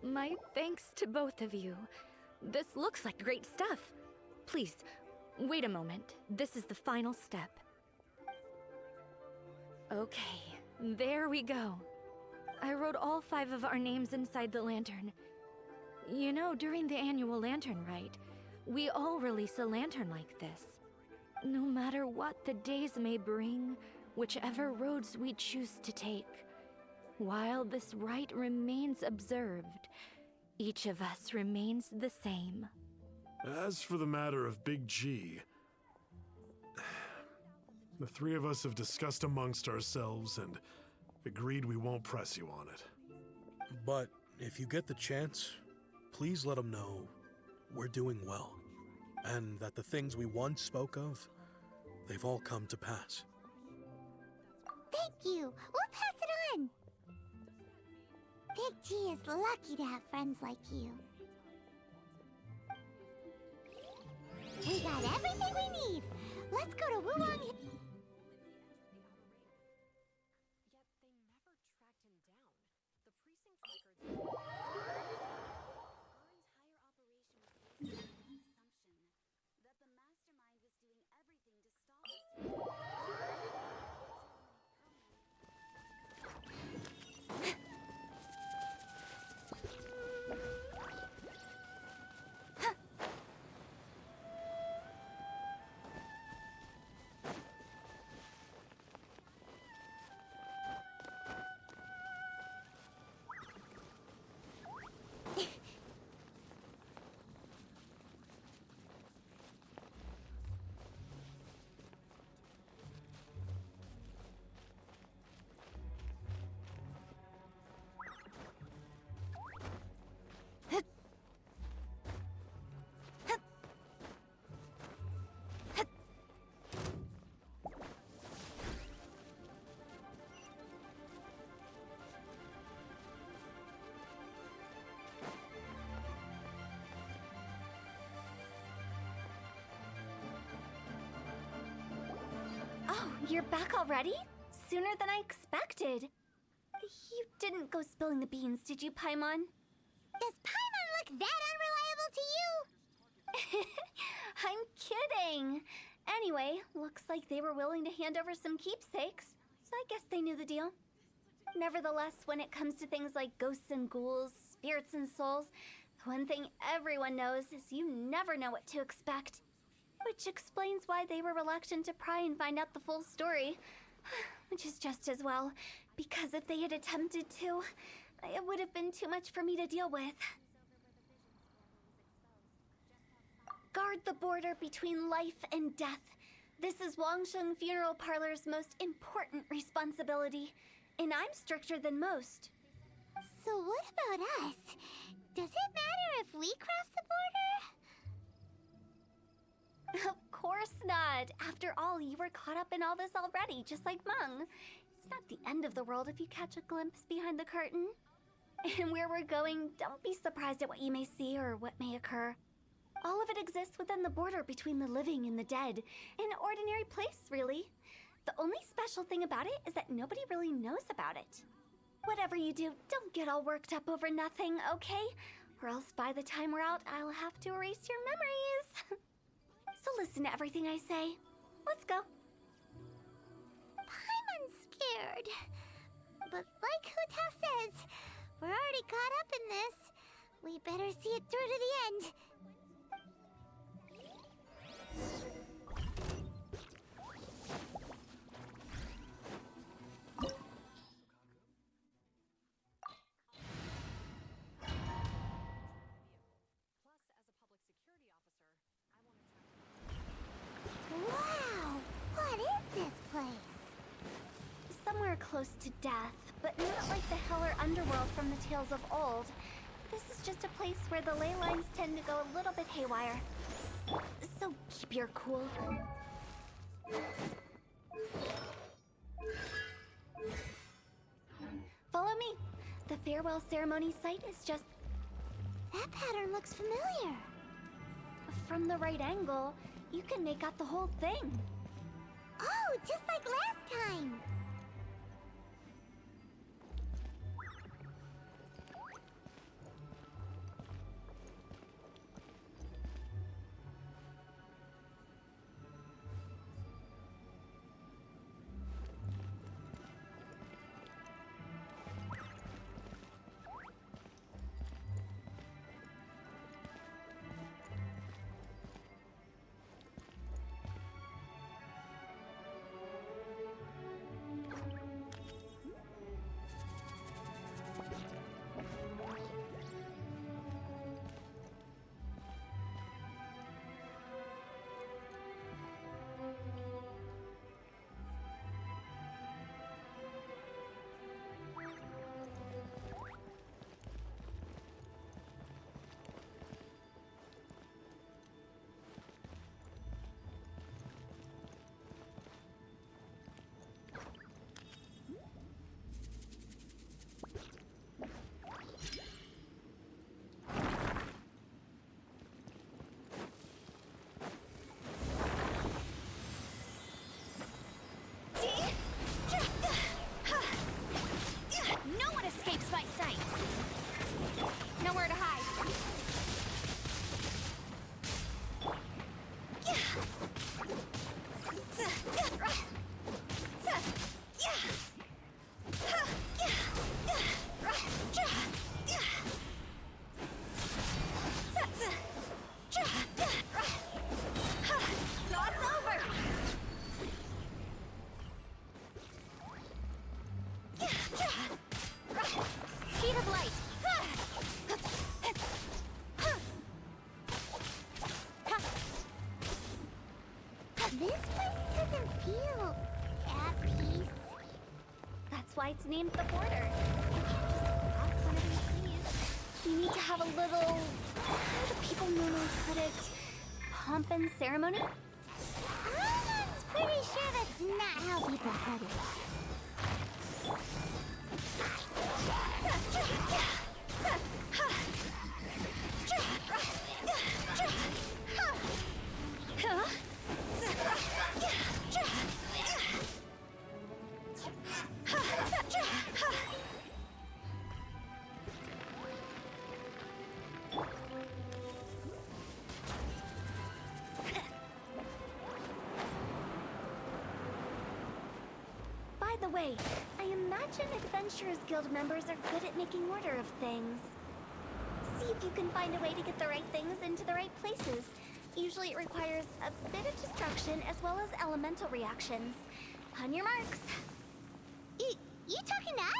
My thanks to both of you. This looks like great stuff. Please, wait a moment. This is the final step. Okay, there we go. I wrote all 5 of our names inside the lantern. You know, during the annual lantern rite, we all release a lantern like this. No matter what the days may bring, whichever roads we choose to take, while this rite remains observed, each of us remains the same. As for the matter of Big G, the 3 of us have discussed amongst ourselves and agreed we won't press you on it. But if you get the chance, please let them know we're doing well, and that the things we once spoke of, they've all come to pass. Thank you. We'll pass it on. Big G is lucky to have friends like you. We got everything we need. Let's go to Wulong Hill. Oh, you're back already? Sooner than I expected. You didn't go spilling the beans, did you, Paimon? Does Paimon look that unreliable to you? I'm kidding. Anyway, looks like they were willing to hand over some keepsakes, so I guess they knew the deal. Nevertheless, when it comes to things like ghosts and ghouls, spirits and souls, the one thing everyone knows is you never know what to expect. Which explains why they were reluctant to pry and find out the full story. Which is just as well, because if they had attempted to, it would have been too much for me to deal with. Guard the border between life and death. This is Wangsheng Funeral Parlor's most important responsibility, and I'm stricter than most. So what about us? Does it matter if we cross the border? Of course not. After all, you were caught up in all this already, just like Meng. It's not the end of the world if you catch a glimpse behind the curtain. And where we're going, don't be surprised at what you may see or what may occur. All of it exists within the border between the living and the dead. An ordinary place, really. The only special thing about it is that nobody really knows about it. Whatever you do, don't get all worked up over nothing, okay? Or else by the time we're out, I'll have to erase your memories. So listen to everything I say. Let's go. Paimon's scared. But like Hu To says, we're already caught up in this. We better see it through to the end. Wow! What is this place? Somewhere close to death, but not like the hell or underworld from the tales of old. This is just a place where the ley lines tend to go a little bit haywire. So keep your cool. Follow me. The farewell ceremony site is just... That pattern looks familiar. From the right angle, you can make out the whole thing. Oh, just like last time. This place doesn't feel at peace. That's why it's named the border. You can't just cross whenever you please. You need to have a little, how do people normally put it, pomp and ceremony? I'm pretty sure that's not how people put it. By the way, I imagine Adventurers Guild members are good at making order of things. See if you can find a way to get the right things into the right places. Usually it requires a bit of destruction as well as elemental reactions. On your marks. You talking to us?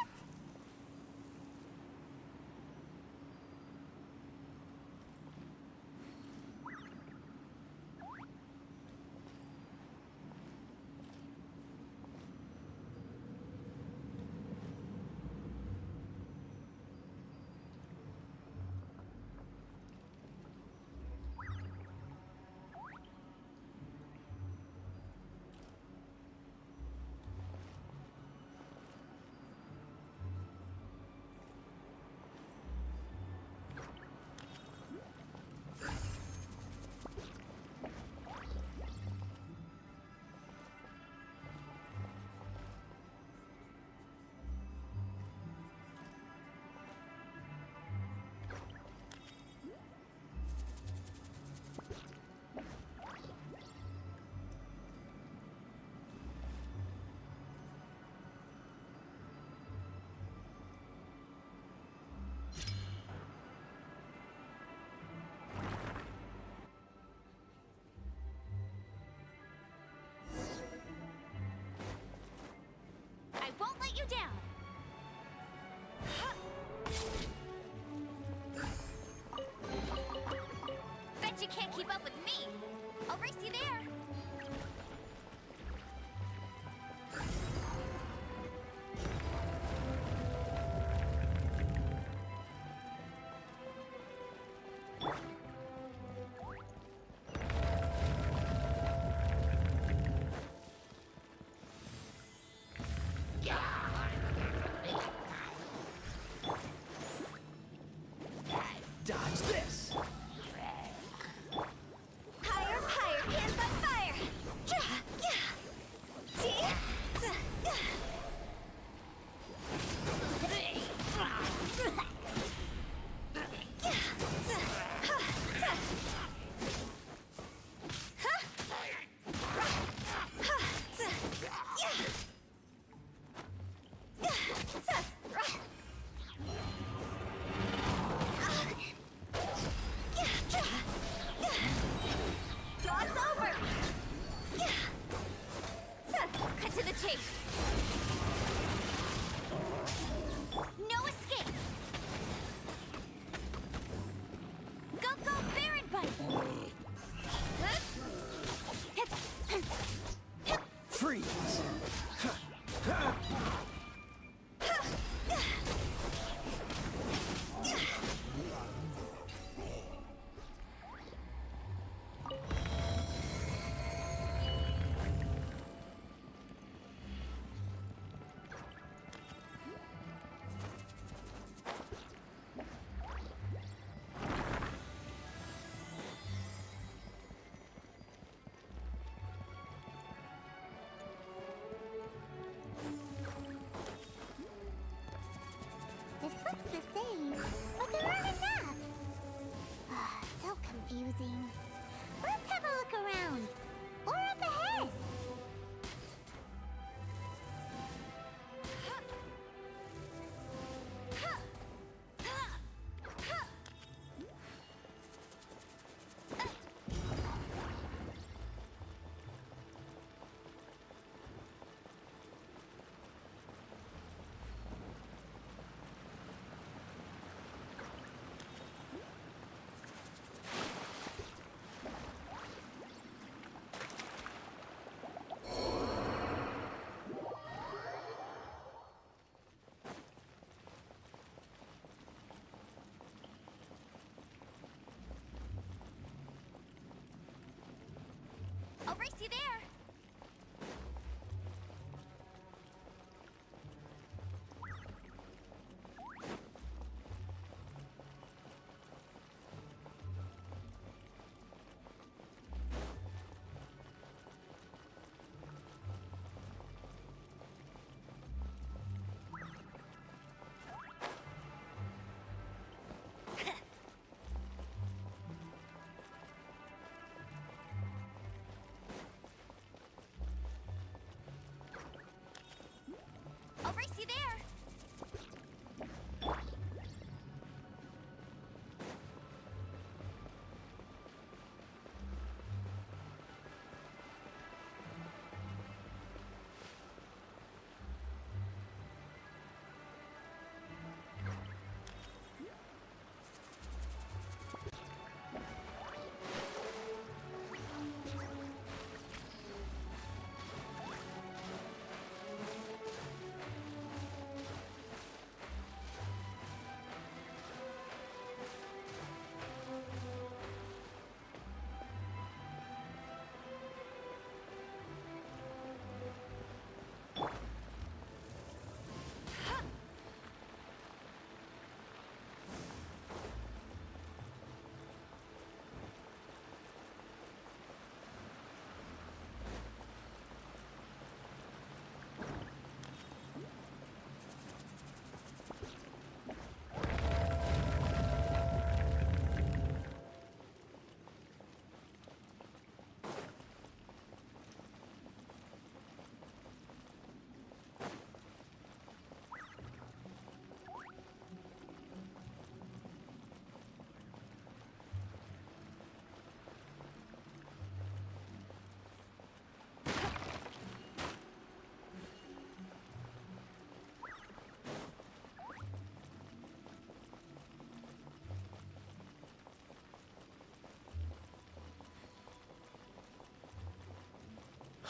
I won't let you down. Bet you can't keep up with me. I'll race you there. Dodge this! Higher, higher, hands on fire! Draw's over! Cut to the chase. No escape! Go, go, Baron Bunny! Freeze! This looks the same, but there aren't enough. So confusing. Let's have a look around. Or up ahead. race you there. I'll race you there.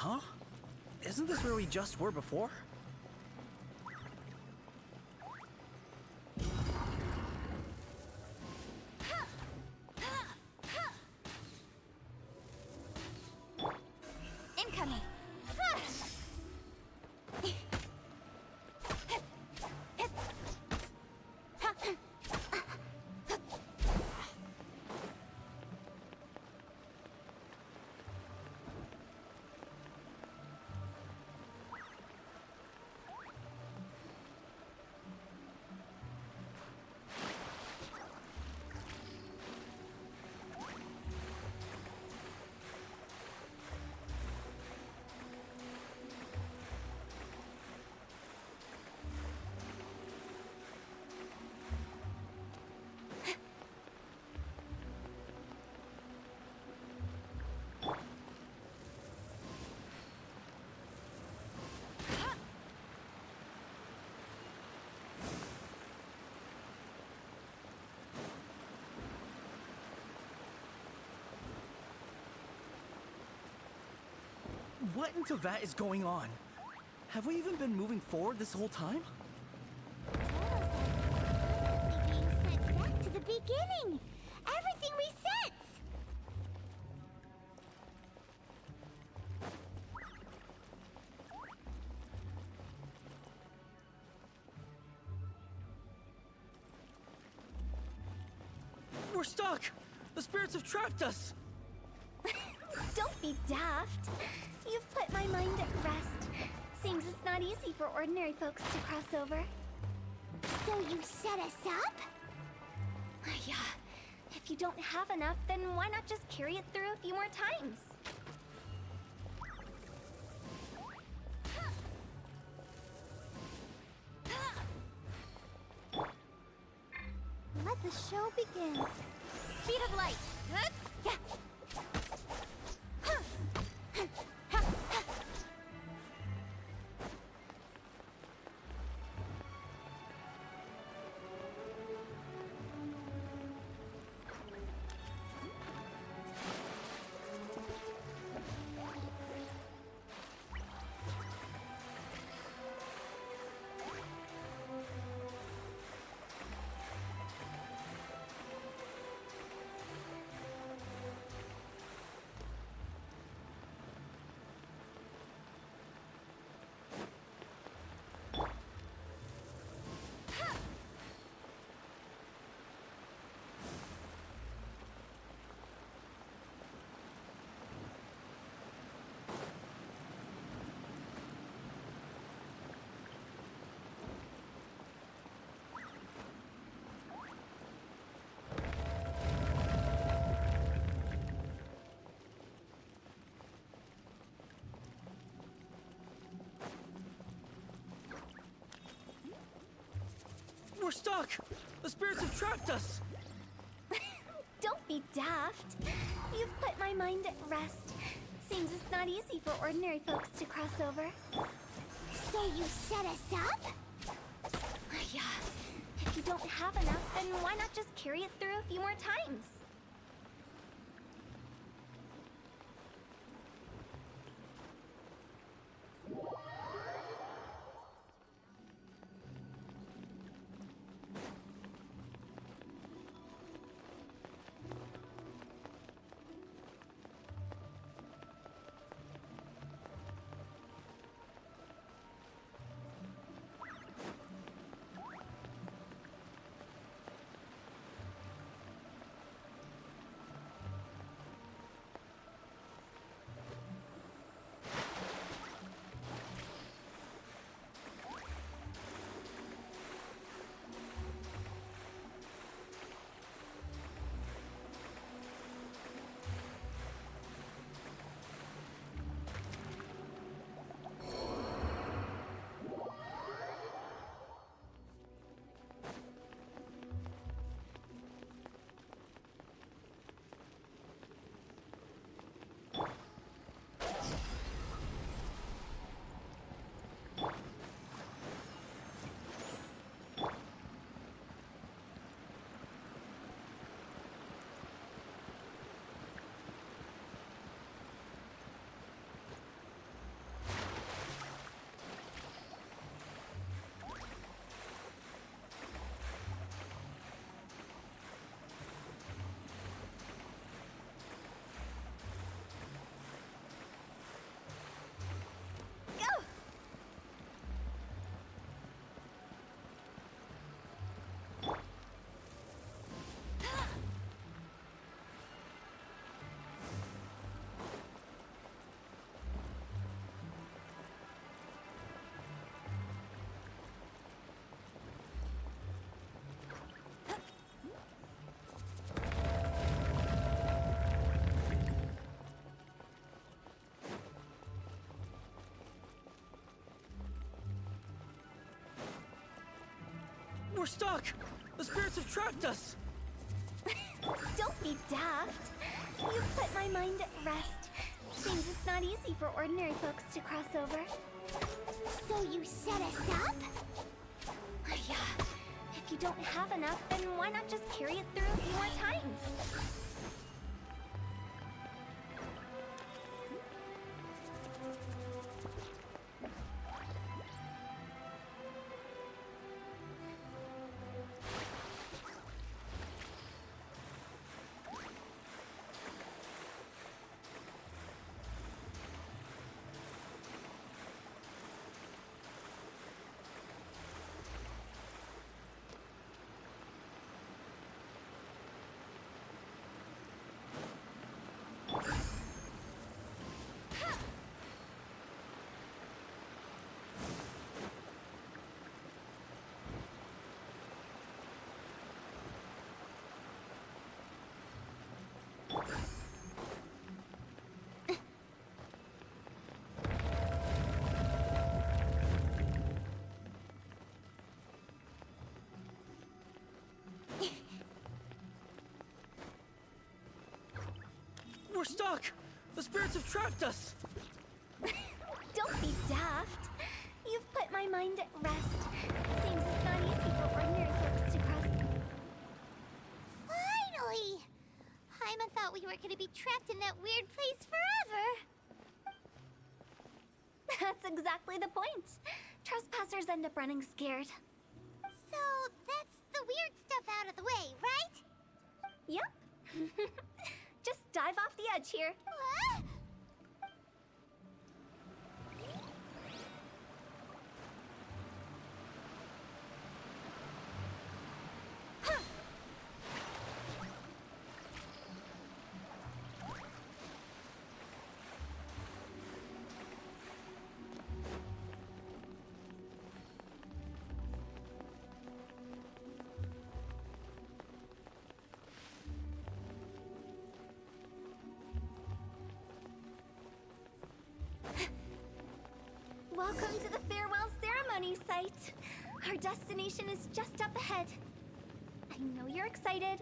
Huh? Isn't this where we just were before? Incoming. What into that is going on? Have we even been moving forward this whole time? Being sent back to the beginning. Everything resets. We're stuck! The spirits have trapped us! Don't be daft. You've put my mind at rest. Seems it's not easy for ordinary folks to cross over. So you set us up? Yeah. If you don't have enough, then why not just carry it through a few more times? Let the show begin. Speed of light. Yeah. We're stuck! The spirits have trapped us! Don't be daft. You've put my mind at rest. Seems it's not easy for ordinary folks to cross over. So you set us up? Yeah. If you don't have enough, then why not just carry it through a few more times? We're stuck! The spirits have trapped us! Don't be daft. You've put my mind at rest. Seems it's not easy for ordinary folks to cross over. So you set us up? Yeah. If you don't have enough, then why not just carry it through a few more times? We're stuck! The spirits have trapped us! Don't be daft. You've put my mind at rest. Seems it's not easy for ordinary folks to cross. Finally! Paimon thought we were gonna be trapped in that weird place forever. That's exactly the point. Trespassers end up running scared. So that's the weird stuff out of the way, right? Yep. Just dive off the edge here. What? Welcome to the farewell ceremony site. Our destination is just up ahead. I know you're excited,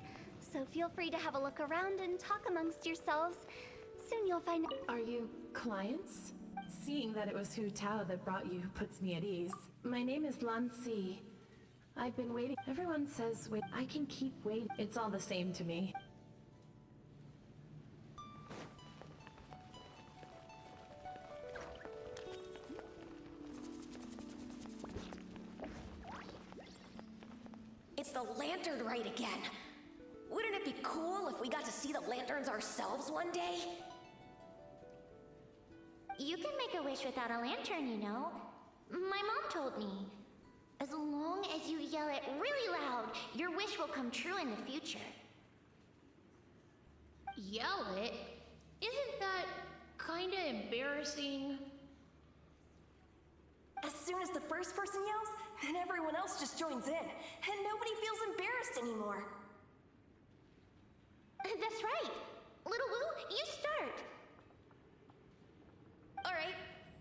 so feel free to have a look around and talk amongst yourselves. Soon you'll find... Are you clients? Seeing that it was Hu To that brought you puts me at ease. My name is Lan Si. I've been waiting. Everyone says wait. I can keep waiting. It's all the same to me. It's the lantern rite again. Wouldn't it be cool if we got to see the lanterns ourselves one day? You can make a wish without a lantern, you know. My mom told me. As long as you yell it really loud, your wish will come true in the future. Yell it? Isn't that kinda embarrassing? As soon as the first person yells, then everyone else just joins in, and nobody feels embarrassed anymore. That's right. Little Wu, you start. All right,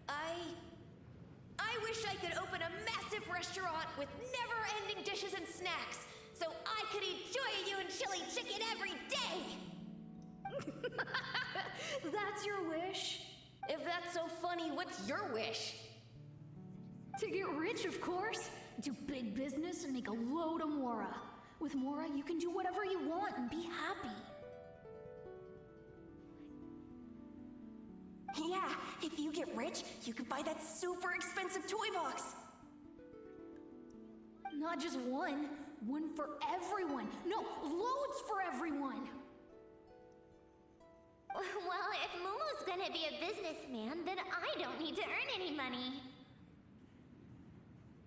I wish I could open a massive restaurant with never-ending dishes and snacks, so I could eat you and chili chicken every day. That's your wish? If that's so funny, what's your wish? To get rich, of course. Do big business and make a load of Mora. With Mora, you can do whatever you want and be happy. Yeah, if you get rich, you could buy that super expensive toy box. Not just one. One for everyone. No, loads for everyone. Well, if Momo's gonna be a businessman, then I don't need to earn any money.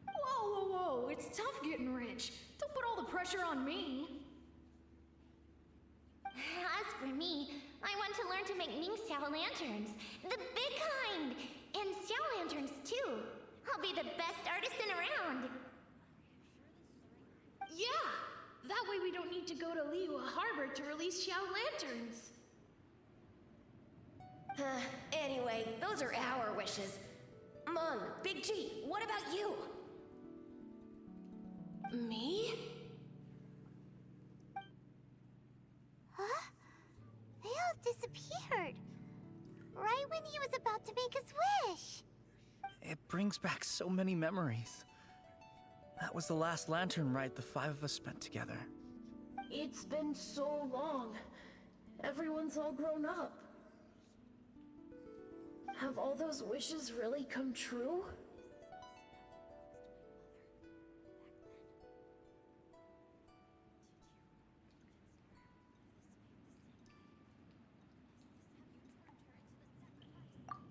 Whoa, whoa, whoa. It's tough getting rich. Don't put all the pressure on me. As for me, I want to learn to make Ming Xiao lanterns. The big kind! And Xiao lanterns, too. I'll be the best artisan around. Yeah! That way we don't need to go to Liyue Harbor to release Xiao lanterns. Anyway, those are our wishes. Mung, Big G, what about you? Me? Huh? They all disappeared. Right when he was about to make his wish. It brings back so many memories. That was the last lantern ride the 5 of us spent together. It's been so long. Everyone's all grown up. Have all those wishes really come true?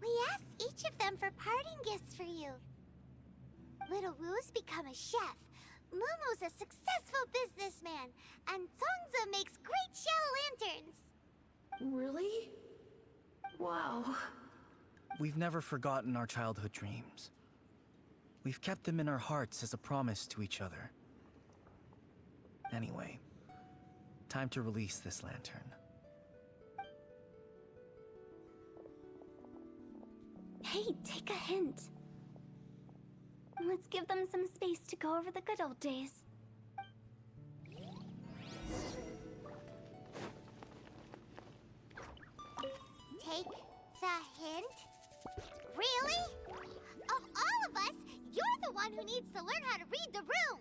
We asked each of them for parting gifts for you. Little Wu's become a chef. Momo's a successful businessman. And Zongza makes great shell lanterns. Really? Wow. We've never forgotten our childhood dreams. We've kept them in our hearts as a promise to each other. Anyway, time to release this lantern. Hey, take a hint. Let's give them some space to go over the good old days. Take the hint? Really? Of all of us, you're the one who needs to learn how to read the room.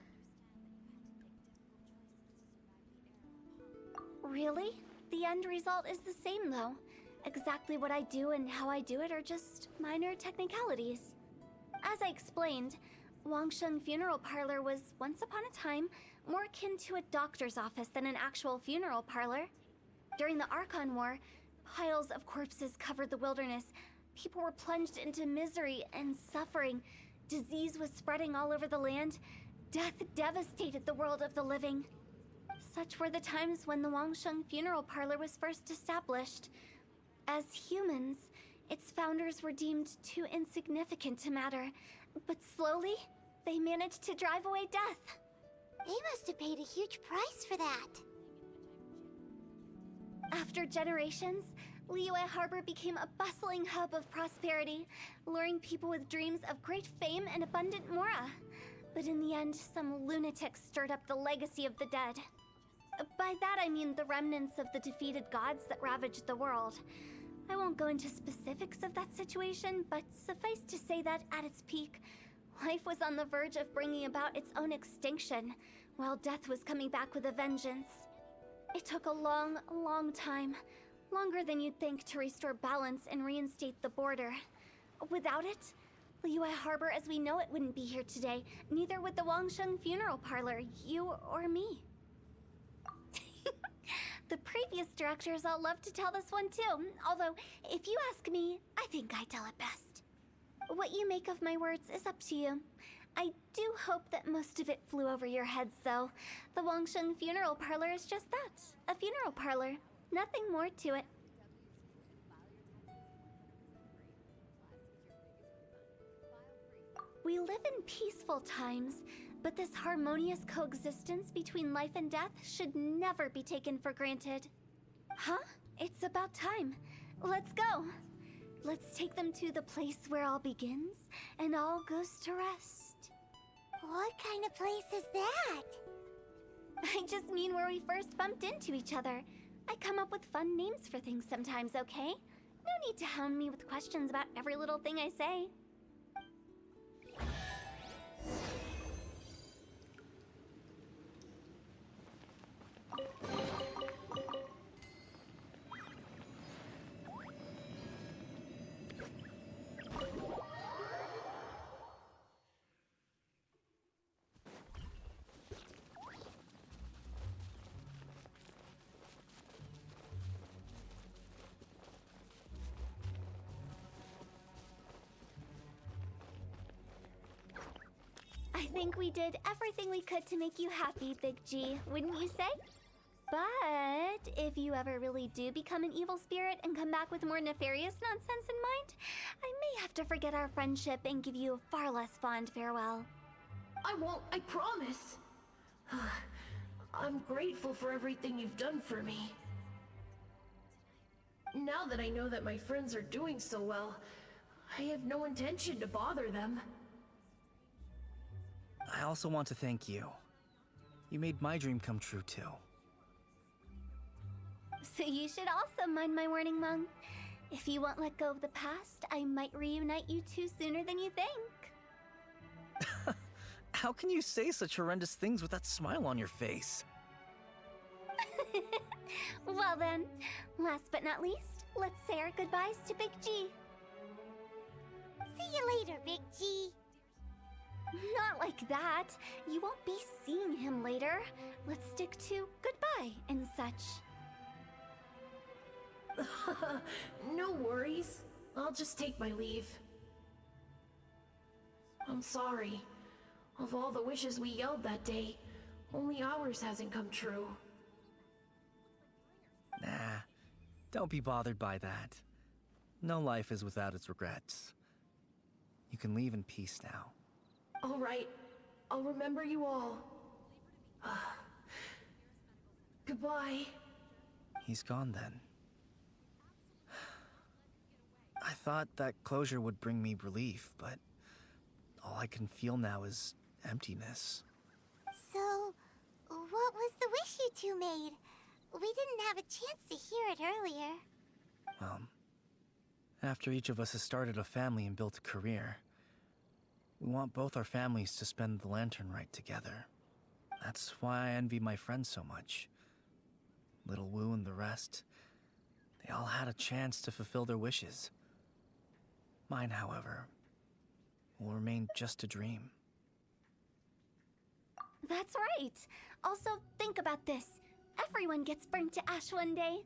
Really? The end result is the same, though. Exactly what I do and how I do it are just minor technicalities. As I explained, Wangsheng Funeral Parlor was, once upon a time, more akin to a doctor's office than an actual funeral parlor. During the Archon War, piles of corpses covered the wilderness. People were plunged into misery and suffering. Disease was spreading all over the land. Death devastated the world of the living. Such were the times when the Wangsheng Funeral Parlor was first established. As humans, its founders were deemed too insignificant to matter, but slowly, they managed to drive away death. They must have paid a huge price for that. After generations, Liyue Harbor became a bustling hub of prosperity, luring people with dreams of great fame and abundant mora. But in the end, some lunatic stirred up the legacy of the dead. By that I mean the remnants of the defeated gods that ravaged the world. I won't go into specifics of that situation, but suffice to say that at its peak, life was on the verge of bringing about its own extinction, while death was coming back with a vengeance. It took a long, long time, longer than you'd think, to restore balance and reinstate the border. Without it, Liyue Harbor as we know it wouldn't be here today, neither would the Wangsheng Funeral Parlor, you or me. The previous directors all love to tell this one too, although, if you ask me, I think I tell it best. What you make of my words is up to you. I do hope that most of it flew over your heads, though. The Wangsheng Funeral Parlor is just that, a funeral parlor. Nothing more to it. We live in peaceful times, but this harmonious coexistence between life and death should never be taken for granted. Huh? It's about time. Let's go. Let's take them to the place where all begins and all goes to rest. What kind of place is that? I just mean where we first bumped into each other. I come up with fun names for things sometimes, okay? No need to hound me with questions about every little thing I say. I think we did everything we could to make you happy, Big G, wouldn't you say? But if you ever really do become an evil spirit and come back with more nefarious nonsense in mind, I may have to forget our friendship and give you a far less fond farewell. I won't, I promise. I'm grateful for everything you've done for me. Now that I know that my friends are doing so well, I have no intention to bother them. I also want to thank you. You made my dream come true, too. So you should also mind my warning, Mung. If you won't let go of the past, I might reunite you two sooner than you think. How can you say such horrendous things with that smile on your face? Well then, last but not least, let's say our goodbyes to Big G. See you later, Big G. Not like that. You won't be seeing him later. Let's stick to goodbye and such. No worries. I'll just take my leave. I'm sorry. Of all the wishes we yelled that day, only ours hasn't come true. Nah, don't be bothered by that. No life is without its regrets. You can leave in peace now. All right. I'll remember you all. Goodbye. He's gone then. I thought that closure would bring me relief, but all I can feel now is emptiness. So, what was the wish you two made? We didn't have a chance to hear it earlier. After each of us has started a family and built a career, we want both our families to spend the Lantern Rite together. That's why I envy my friends so much. Little Wu and the rest, they all had a chance to fulfill their wishes. Mine, however, will remain just a dream. That's right. Also, think about this. Everyone gets burnt to ash one day.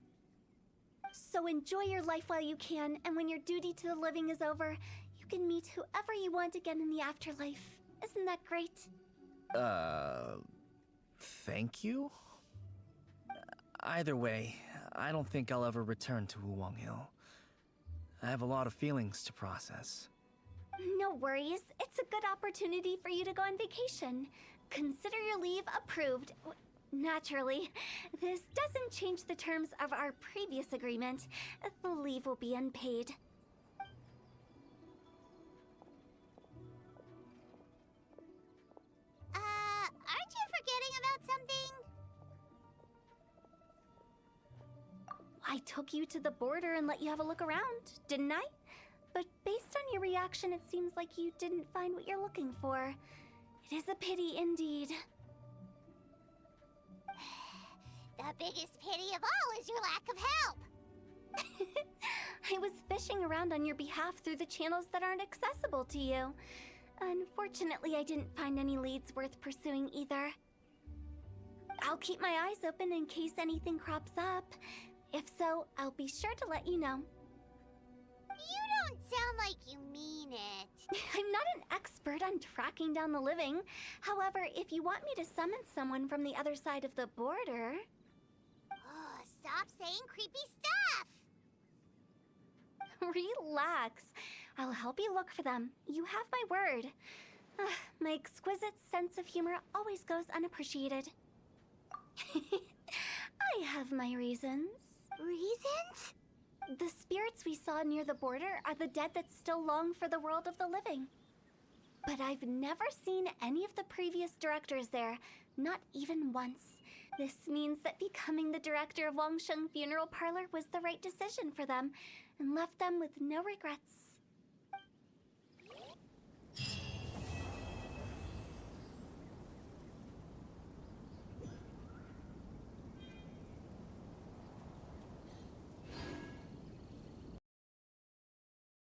So enjoy your life while you can, and when your duty to the living is over, you can meet whoever you want again in the afterlife. Isn't that great? Thank you? Either way, I don't think I'll ever return to Wuwang Hill. I have a lot of feelings to process. No worries. It's a good opportunity for you to go on vacation. Consider your leave approved. Naturally, this doesn't change the terms of our previous agreement. The leave will be unpaid. something? I took you to the border and let you have a look around, didn't I? But based on your reaction, it seems like you didn't find what you're looking for. It is a pity indeed. The biggest pity of all is your lack of help. I was fishing around on your behalf through the channels that aren't accessible to you. Unfortunately, I didn't find any leads worth pursuing either. I'll keep my eyes open in case anything crops up. If so, I'll be sure to let you know. You don't sound like you mean it. I'm not an expert on tracking down the living. However, if you want me to summon someone from the other side of the border... Oh, stop saying creepy stuff! Relax. I'll help you look for them. You have my word. My exquisite sense of humor always goes unappreciated. I have my reasons. Reasons? The spirits we saw near the border are the dead that still long for the world of the living. But I've never seen any of the previous directors there, not even once. This means that becoming the director of Wangsheng Funeral Parlor was the right decision for them, and left them with no regrets.